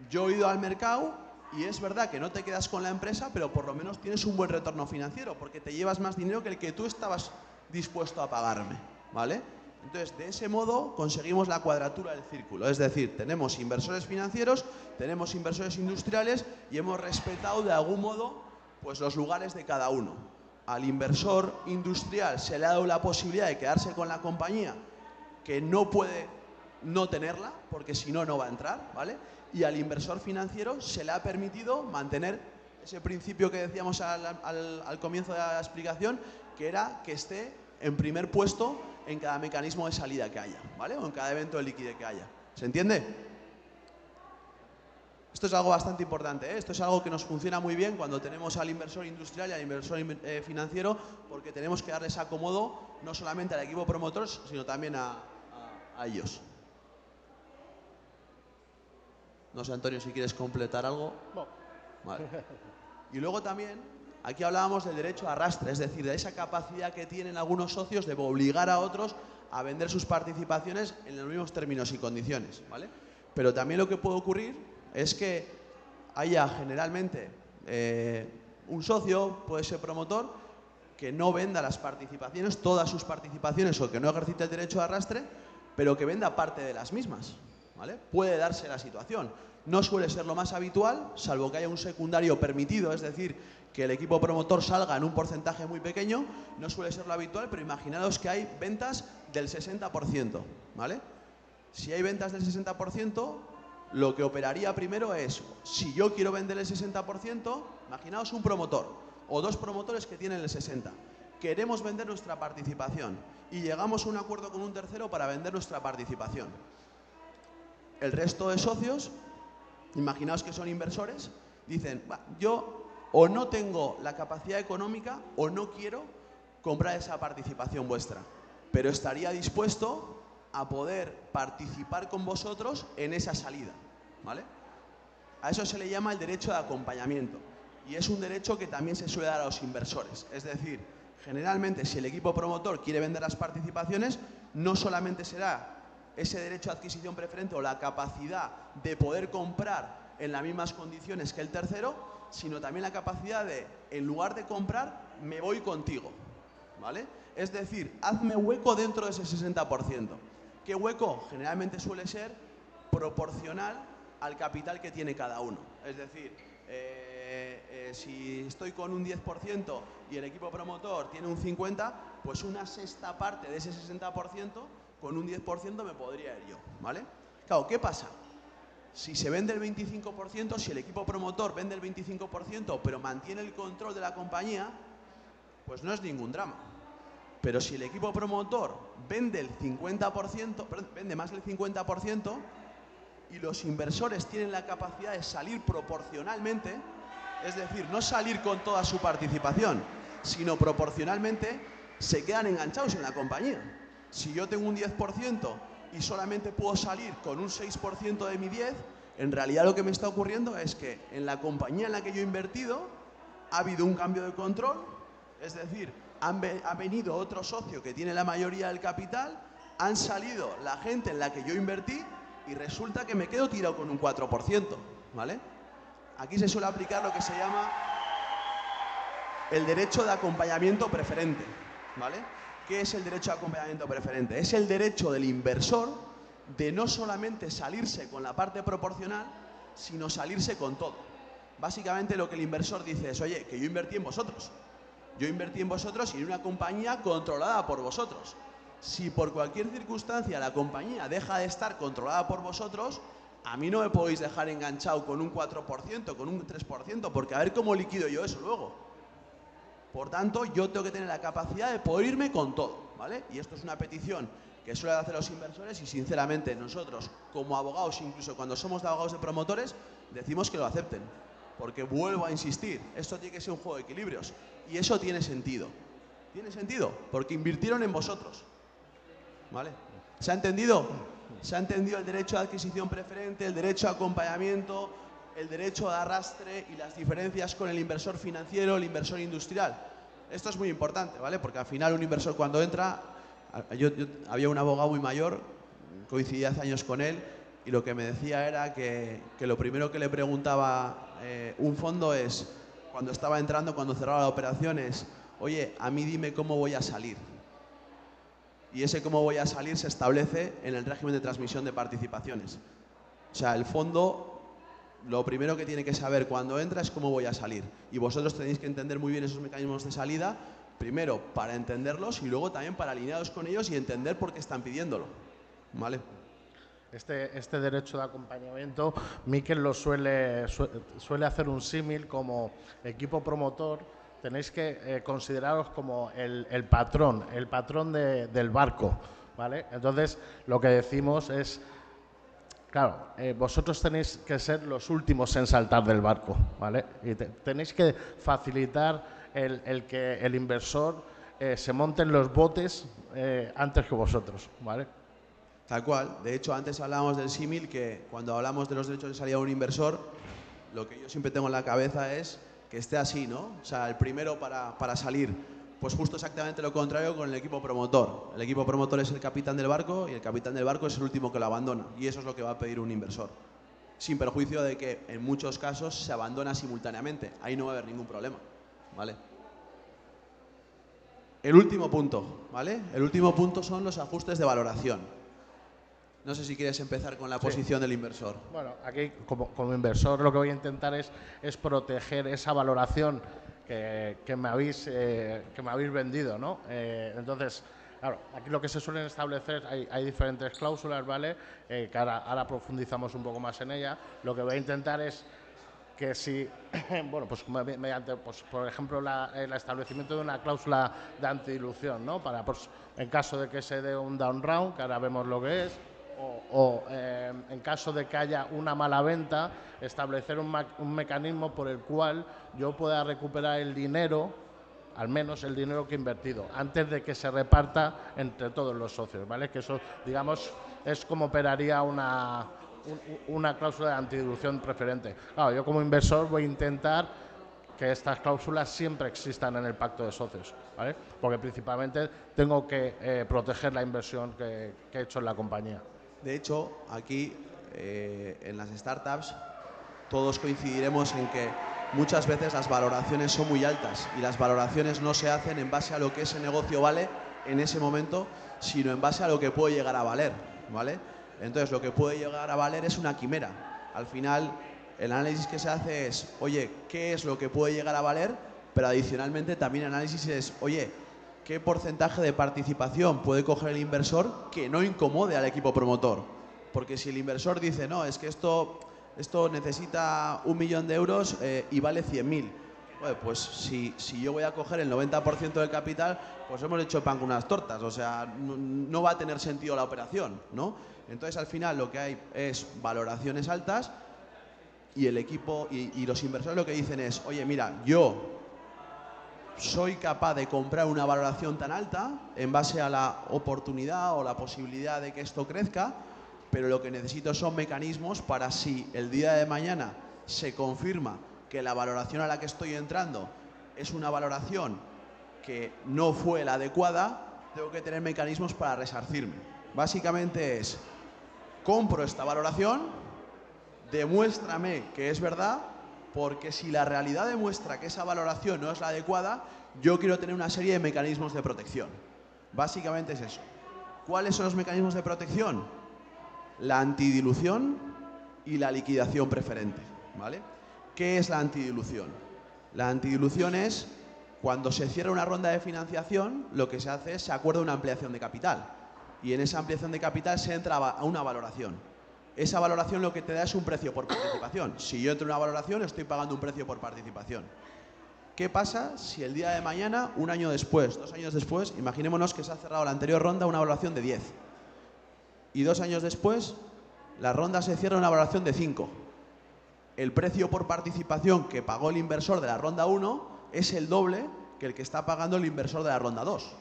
yo he ido al mercado y es verdad que no te quedas con la empresa, pero por lo menos tienes un buen retorno financiero porque te llevas más dinero que el que tú estabas dispuesto a pagarme, ¿vale? Entonces, de ese modo conseguimos la cuadratura del círculo, es decir, tenemos inversores financieros, tenemos inversores industriales y hemos respetado de algún modo pues los lugares de cada uno. Al inversor industrial se le ha dado la posibilidad de quedarse con la compañía, que no puede no tenerla, porque si no, no va a entrar, ¿vale? Y al inversor financiero se le ha permitido mantener ese principio que decíamos al comienzo de la explicación, que era que esté en primer puesto en cada mecanismo de salida que haya, ¿vale? O en cada evento de liquidez que haya. ¿Se entiende? Esto es algo bastante importante, ¿eh? Esto es algo que nos funciona muy bien cuando tenemos al inversor industrial y al inversor financiero, porque tenemos que darles acomodo no solamente al equipo promotor, sino también a ellos. No sé, Antonio, si quieres completar algo. No. Vale. Y luego también, aquí hablábamos del derecho a arrastre, es decir, de esa capacidad que tienen algunos socios de obligar a otros a vender sus participaciones en los mismos términos y condiciones, ¿vale? Pero también lo que puede ocurrir es que haya generalmente un socio, puede ser promotor, que no venda las participaciones, todas sus participaciones, o que no ejercite el derecho de arrastre, pero que venda parte de las mismas, ¿vale? Puede darse la situación. No suele ser lo más habitual, salvo que haya un secundario permitido, es decir, que el equipo promotor salga en un porcentaje muy pequeño, no suele ser lo habitual, pero imaginaos que hay ventas del 60%, ¿vale? Si hay ventas del 60%, lo que operaría primero es, si yo quiero vender el 60%, imaginaos un promotor o dos promotores que tienen el 60%. Queremos vender nuestra participación y llegamos a un acuerdo con un tercero para vender nuestra participación. El resto de socios, imaginaos que son inversores, dicen, yo o no tengo la capacidad económica o no quiero comprar esa participación vuestra, pero estaría dispuesto a poder participar con vosotros en esa salida, ¿vale? A eso se le llama el derecho de acompañamiento y es un derecho que también se suele dar a los inversores. Es decir, generalmente si el equipo promotor quiere vender las participaciones, no solamente será ese derecho de adquisición preferente o la capacidad de poder comprar en las mismas condiciones que el tercero, sino también la capacidad de, en lugar de comprar, me voy contigo, ¿vale? Es decir, hazme hueco dentro de ese 60%. ¿Qué hueco? Generalmente suele ser proporcional al capital que tiene cada uno. Es decir, si estoy con un 10% y el equipo promotor tiene un 50%, pues una sexta parte de ese 60%, con un 10% me podría ir yo, ¿vale? Claro, ¿qué pasa? Si se vende el 25%, si el equipo promotor vende el 25%, pero mantiene el control de la compañía, pues no es ningún drama. Pero si el equipo promotor vende el 50%, vende más del 50% y los inversores tienen la capacidad de salir proporcionalmente, es decir, no salir con toda su participación, sino proporcionalmente, se quedan enganchados en la compañía. Si yo tengo un 10% y solamente puedo salir con un 6% de mi 10%, en realidad lo que me está ocurriendo es que en la compañía en la que yo he invertido ha habido un cambio de control, es decir, ha venido otro socio que tiene la mayoría del capital, han salido la gente en la que yo invertí y resulta que me quedo tirado con un 4%, ¿vale? Aquí se suele aplicar lo que se llama el derecho de acompañamiento preferente, ¿vale? ¿Qué es el derecho de acompañamiento preferente? Es el derecho del inversor de no solamente salirse con la parte proporcional, sino salirse con todo. Básicamente lo que el inversor dice es, oye, que yo invertí en vosotros. Yo invertí en vosotros y en una compañía controlada por vosotros. Si por cualquier circunstancia la compañía deja de estar controlada por vosotros, a mí no me podéis dejar enganchado con un 4%, con un 3%, porque a ver cómo liquido yo eso luego. Por tanto, yo tengo que tener la capacidad de poder irme con todo, ¿vale? Y esto es una petición que suelen hacer los inversores y, sinceramente, nosotros, como abogados, incluso cuando somos de abogados de promotores, decimos que lo acepten. Porque vuelvo a insistir, esto tiene que ser un juego de equilibrios. Y eso tiene sentido. ¿Tiene sentido? Porque invirtieron en vosotros, ¿vale? ¿Se ha entendido? Se ha entendido el derecho de adquisición preferente, el derecho a acompañamiento, el derecho de arrastre y las diferencias con el inversor financiero, el inversor industrial. Esto es muy importante, ¿vale? Porque al final un inversor cuando entra, había un abogado muy mayor, coincidí hace años con él, y lo que me decía era que lo primero que le preguntaba un fondo es, cuando estaba entrando, cuando cerraba la operación, es, oye, a mí dime cómo voy a salir. Y ese cómo voy a salir se establece en el régimen de transmisión de participaciones. O sea, el fondo, lo primero que tiene que saber cuando entra es cómo voy a salir. Y vosotros tenéis que entender muy bien esos mecanismos de salida, primero para entenderlos y luego también para alinearos con ellos y entender por qué están pidiéndolo, ¿vale? este derecho de acompañamiento, Mikel lo suele hacer un símil como equipo promotor. Tenéis que consideraros como el patrón del barco, ¿vale? Entonces, lo que decimos es, claro, vosotros tenéis que ser los últimos en saltar del barco, ¿vale? Y tenéis que facilitar el que el inversor se monte en los botes antes que vosotros, ¿vale? Tal cual. De hecho, antes hablábamos del símil, que cuando hablamos de los derechos de salida de un inversor, lo que yo siempre tengo en la cabeza es que esté así, ¿no? O sea, el primero para salir. Pues justo exactamente lo contrario con el equipo promotor. El equipo promotor es el capitán del barco y el capitán del barco es el último que lo abandona. Y eso es lo que va a pedir un inversor. Sin perjuicio de que en muchos casos se abandona simultáneamente. Ahí no va a haber ningún problema, ¿vale? El último punto, ¿vale? El último punto son los ajustes de valoración. No sé si quieres empezar con la posición del inversor. Bueno, aquí como inversor lo que voy a intentar es proteger esa valoración que me habéis vendido, ¿no? Entonces, claro, aquí lo que se suelen establecer, hay diferentes cláusulas, ¿vale? Que ahora profundizamos un poco más en ella. Lo que voy a intentar es que si, bueno, pues mediante, pues, por ejemplo, el establecimiento de una cláusula de antidilución, ¿no? Para, pues, en caso de que se dé un down round, que ahora vemos lo que es, o en caso de que haya una mala venta, establecer un mecanismo por el cual yo pueda recuperar el dinero, al menos el dinero que he invertido, antes de que se reparta entre todos los socios, ¿vale? Que eso, digamos, es como operaría una cláusula de antidilución preferente. Claro, yo como inversor voy a intentar que estas cláusulas siempre existan en el pacto de socios, ¿vale? Porque principalmente tengo que proteger la inversión que he hecho en la compañía. De hecho, aquí en las startups todos coincidiremos en que muchas veces las valoraciones son muy altas y las valoraciones no se hacen en base a lo que ese negocio vale en ese momento, sino en base a lo que puede llegar a valer, ¿vale? Entonces, lo que puede llegar a valer es una quimera. Al final, el análisis que se hace es, oye, ¿qué es lo que puede llegar a valer? Pero adicionalmente también el análisis es, oye, ¿qué porcentaje de participación puede coger el inversor que no incomode al equipo promotor? Porque si el inversor dice, no, es que esto necesita 1 millón de euros y vale 100.000. Bueno, pues si yo voy a coger el 90% del capital, pues hemos hecho pan con unas tortas. O sea, no va a tener sentido la operación, ¿no? Entonces, al final, lo que hay es valoraciones altas y el equipo y los inversores lo que dicen es, oye, mira, yo soy capaz de comprar una valoración tan alta en base a la oportunidad o la posibilidad de que esto crezca, pero lo que necesito son mecanismos para, si el día de mañana se confirma que la valoración a la que estoy entrando es una valoración que no fue la adecuada, tengo que tener mecanismos para resarcirme. Básicamente es, compro esta valoración, demuéstrame que es verdad, porque si la realidad demuestra que esa valoración no es la adecuada, yo quiero tener una serie de mecanismos de protección. Básicamente es eso. ¿Cuáles son los mecanismos de protección? La antidilución y la liquidación preferente, ¿vale? ¿Qué es la antidilución? La antidilución es cuando se cierra una ronda de financiación, lo que se hace es se acuerda una ampliación de capital y en esa ampliación de capital se entra a una valoración. Esa valoración lo que te da es un precio por participación. Si yo entro en una valoración, estoy pagando un precio por participación. ¿Qué pasa si el día de mañana, 1 año después, 2 años después, imaginémonos que se ha cerrado la anterior ronda una valoración de 10 y 2 años después la ronda se cierra una valoración de 5? El precio por participación que pagó el inversor de la ronda 1 es el doble que el que está pagando el inversor de la ronda 2.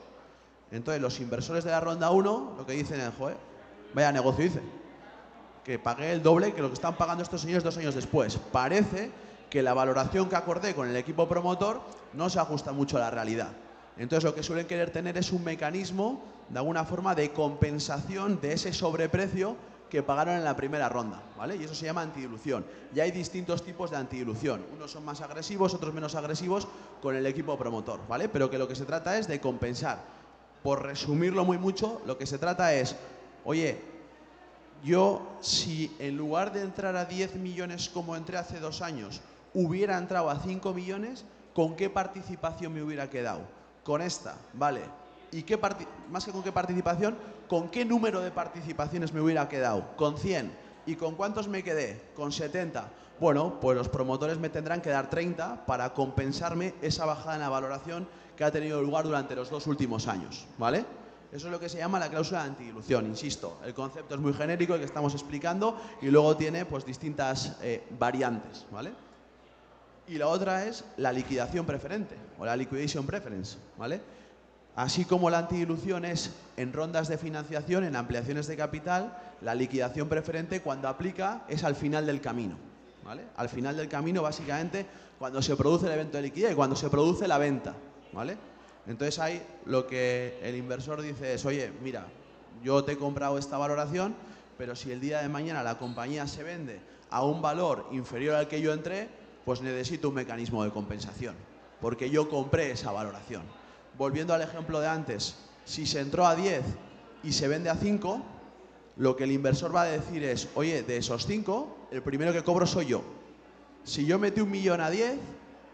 Entonces, los inversores de la ronda 1 lo que dicen es, joder, vaya negocio hice, que pagué el doble que lo que están pagando estos señores 2 años después. Parece que la valoración que acordé con el equipo promotor no se ajusta mucho a la realidad. Entonces, lo que suelen querer tener es un mecanismo, de alguna forma, de compensación de ese sobreprecio que pagaron en la primera ronda, ¿vale? Y eso se llama antidilución. Y hay distintos tipos de antidilución. Unos son más agresivos, otros menos agresivos con el equipo promotor, ¿vale? Pero que lo que se trata es de compensar. Por resumirlo muy mucho, lo que se trata es, oye, yo, si en lugar de entrar a 10 millones como entré hace 2 años, hubiera entrado a 5 millones, ¿con qué participación me hubiera quedado? Con esta, vale. ¿Y más que con qué participación, con qué número de participaciones me hubiera quedado? ¿Con 100? ¿Y con cuántos me quedé? Con 70. Bueno, pues los promotores me tendrán que dar 30 para compensarme esa bajada en la valoración que ha tenido lugar durante los 2 últimos años, ¿vale? Eso es lo que se llama la cláusula de antidilución, insisto. El concepto es muy genérico, el que estamos explicando, y luego tiene pues distintas variantes, ¿vale? Y la otra es la liquidación preferente, o la liquidation preference, ¿vale? Así como la antidilución es en rondas de financiación, en ampliaciones de capital, la liquidación preferente cuando aplica es al final del camino, ¿vale? Al final del camino, básicamente, cuando se produce el evento de liquidez, cuando se produce la venta, ¿vale? Entonces ahí lo que el inversor dice es, oye, mira, yo te he comprado esta valoración, pero si el día de mañana la compañía se vende a un valor inferior al que yo entré, pues necesito un mecanismo de compensación, porque yo compré esa valoración. Volviendo al ejemplo de antes, si se entró a 10 y se vende a 5, lo que el inversor va a decir es, oye, de esos 5, el primero que cobro soy yo. Si yo metí 1 millón a 10,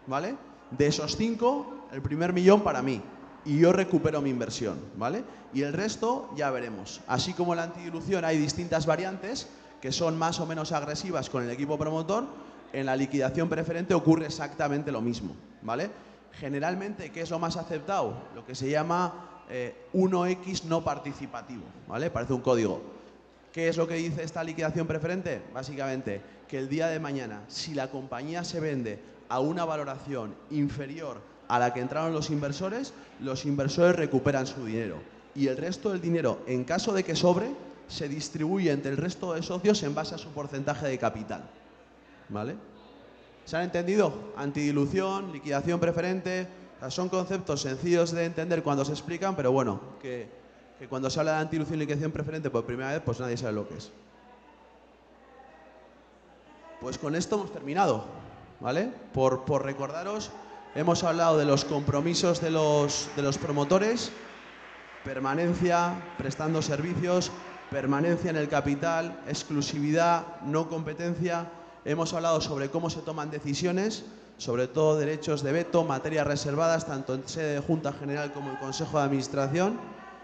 ¿vale? De esos 5, el primer millón para mí. Y yo recupero mi inversión, ¿vale? Y el resto ya veremos. Así como en la antidilución hay distintas variantes que son más o menos agresivas con el equipo promotor, en la liquidación preferente ocurre exactamente lo mismo, ¿vale? Generalmente, ¿qué es lo más aceptado? Lo que se llama 1X no participativo, ¿vale? Parece un código. ¿Qué es lo que dice esta liquidación preferente? Básicamente, que el día de mañana, si la compañía se vende a una valoración inferior a la que entraron los inversores recuperan su dinero. Y el resto del dinero, en caso de que sobre, se distribuye entre el resto de socios en base a su porcentaje de capital, ¿vale? ¿Se han entendido? Antidilución, liquidación preferente, o sea, son conceptos sencillos de entender cuando se explican, pero bueno, que cuando se habla de antidilución y liquidación preferente por primera vez, pues nadie sabe lo que es. Pues con esto hemos terminado, ¿vale? Por recordaros, hemos hablado de los compromisos de los promotores, permanencia, prestando servicios, permanencia en el capital, exclusividad, no competencia. Hemos hablado sobre cómo se toman decisiones, sobre todo derechos de veto, materias reservadas, tanto en sede de Junta General como en Consejo de Administración.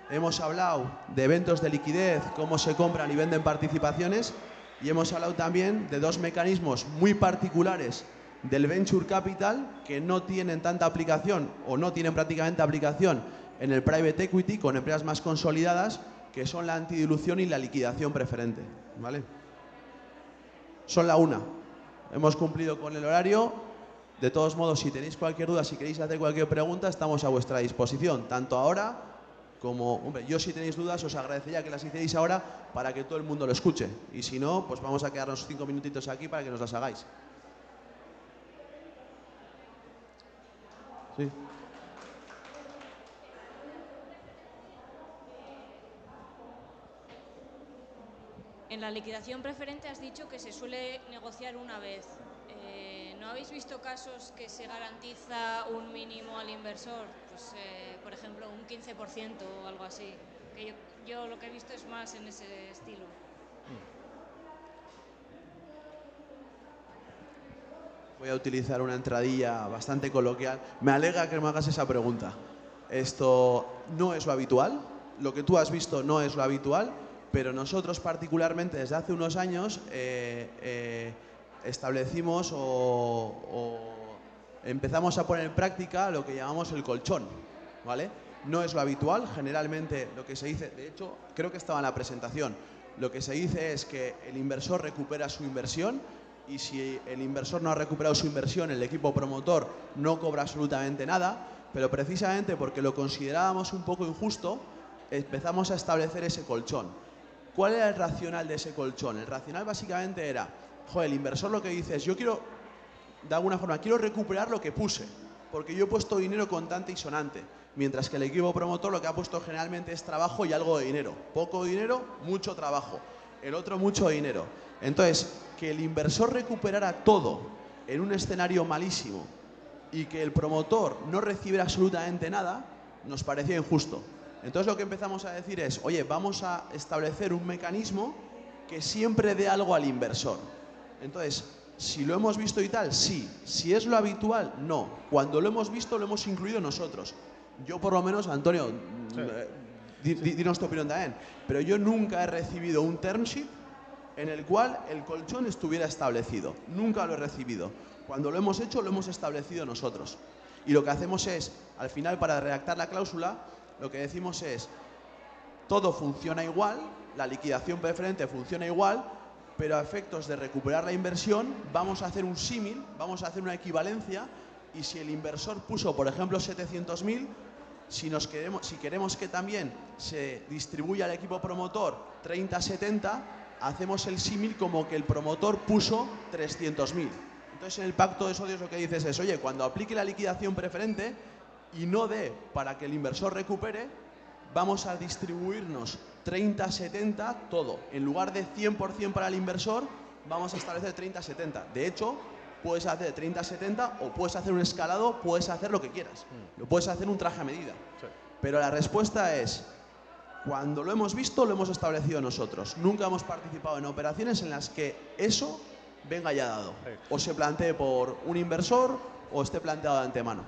Hemos hablado de eventos de liquidez, cómo se compran y venden participaciones. Y hemos hablado también de 2 mecanismos muy particulares del Venture Capital que no tienen tanta aplicación o no tienen prácticamente aplicación en el Private Equity con empresas más consolidadas, que son la antidilución y la liquidación preferente, ¿vale? Son la 1. Hemos cumplido con el horario. De todos modos, si tenéis cualquier duda, si queréis hacer cualquier pregunta, estamos a vuestra disposición, tanto ahora como, hombre, yo si tenéis dudas os agradecería que las hicierais ahora para que todo el mundo lo escuche. Y si no, pues vamos a quedarnos 5 minutitos aquí para que nos las hagáis. Sí. En la liquidación preferente has dicho que se suele negociar una vez. ¿No habéis visto casos que se garantiza un mínimo al inversor? Pues, por ejemplo, un 15% o algo así. Que yo lo que he visto es más en ese estilo. Voy a utilizar una entradilla bastante coloquial. Me alegra que me hagas esa pregunta. Esto no es lo habitual. Lo que tú has visto no es lo habitual. Pero nosotros particularmente desde hace unos años establecimos o empezamos a poner en práctica lo que llamamos el colchón, ¿vale? No es lo habitual, generalmente lo que se dice, de hecho creo que estaba en la presentación, lo que se dice es que el inversor recupera su inversión y si el inversor no ha recuperado su inversión, el equipo promotor no cobra absolutamente nada, pero precisamente porque lo considerábamos un poco injusto, empezamos a establecer ese colchón. ¿Cuál era el racional de ese colchón? El racional básicamente era, joder, el inversor lo que dice es, yo quiero, de alguna forma, quiero recuperar lo que puse, porque yo he puesto dinero contante y sonante, mientras que el equipo promotor lo que ha puesto generalmente es trabajo y algo de dinero. Poco dinero, mucho trabajo. El otro, mucho dinero. Entonces, que el inversor recuperara todo en un escenario malísimo y que el promotor no recibiera absolutamente nada, nos parecía injusto. Entonces lo que empezamos a decir es, oye, vamos a establecer un mecanismo que siempre dé algo al inversor. Entonces, si lo hemos visto y tal, sí. Si es lo habitual, no. Cuando lo hemos visto, lo hemos incluido nosotros. Yo por lo menos, Antonio, dinos tu opinión también, pero yo nunca he recibido un term sheet en el cual el colchón estuviera establecido. Nunca lo he recibido. Cuando lo hemos hecho, lo hemos establecido nosotros. Y lo que hacemos es, al final, para redactar la cláusula, lo que decimos es, todo funciona igual, la liquidación preferente funciona igual, pero a efectos de recuperar la inversión, vamos a hacer un símil, vamos a hacer una equivalencia, y si el inversor puso, por ejemplo, 700.000, si queremos que también se distribuya al equipo promotor 30-70, hacemos el símil como que el promotor puso 300.000. Entonces, en el pacto de socios lo que dices es, oye, cuando aplique la liquidación preferente y no dé para que el inversor recupere, vamos a distribuirnos 30-70 todo. En lugar de 100% para el inversor, vamos a establecer 30-70. De hecho, puedes hacer 30-70 o puedes hacer un escalado, puedes hacer lo que quieras. Lo puedes hacer un traje a medida. Sí. Pero la respuesta es, cuando lo hemos visto, lo hemos establecido nosotros. Nunca hemos participado en operaciones en las que eso venga ya dado. O se plantee por un inversor o esté planteado de antemano.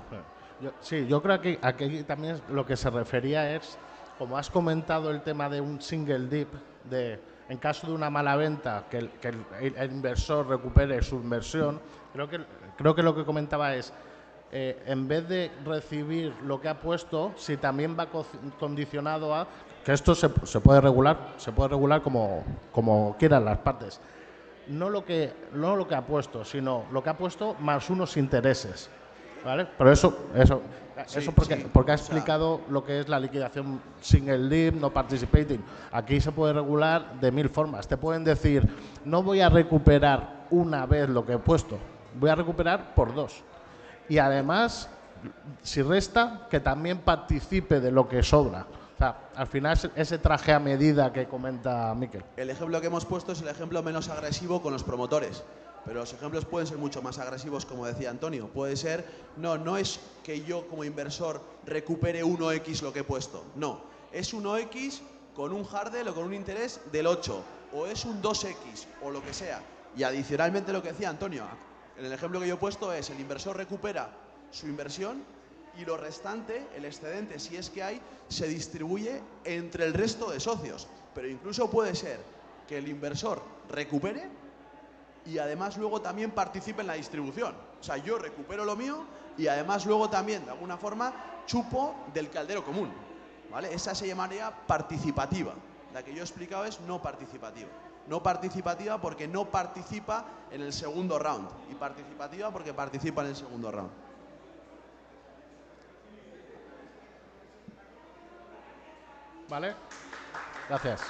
Yo creo que aquí también lo que se refería es, como has comentado el tema de un single dip, en caso de una mala venta, que el inversor recupere su inversión. Creo que lo que comentaba es, en vez de recibir lo que ha puesto, si también va condicionado a que esto se puede regular como quieran las partes. No lo que ha puesto, sino lo que ha puesto más unos intereses. ¿Vale? Pero eso porque ha explicado lo que es la liquidación single dip, no participating. Aquí se puede regular de 1000 formas. Te pueden decir, no voy a recuperar una vez lo que he puesto, voy a recuperar por 2. Y además, si resta, que también participe de lo que sobra. O sea, al final ese traje a medida que comenta Miquel. El ejemplo que hemos puesto es el ejemplo menos agresivo con los promotores. Pero los ejemplos pueden ser mucho más agresivos, como decía Antonio. Puede ser, no es que yo como inversor recupere 1x lo que he puesto. No, es 1x con un hurdle o con un interés del 8. O es un 2x o lo que sea. Y adicionalmente lo que decía Antonio, en el ejemplo que yo he puesto es, el inversor recupera su inversión y lo restante, el excedente, si es que hay, se distribuye entre el resto de socios. Pero incluso puede ser que el inversor recupere y además luego también participe en la distribución. O sea, yo recupero lo mío y además luego también, de alguna forma, chupo del caldero común. ¿Vale? Esa se llamaría participativa. La que yo he explicado es no participativa. No participativa porque no participa en el segundo round. Y participativa porque participa en el segundo round. ¿Vale? Gracias.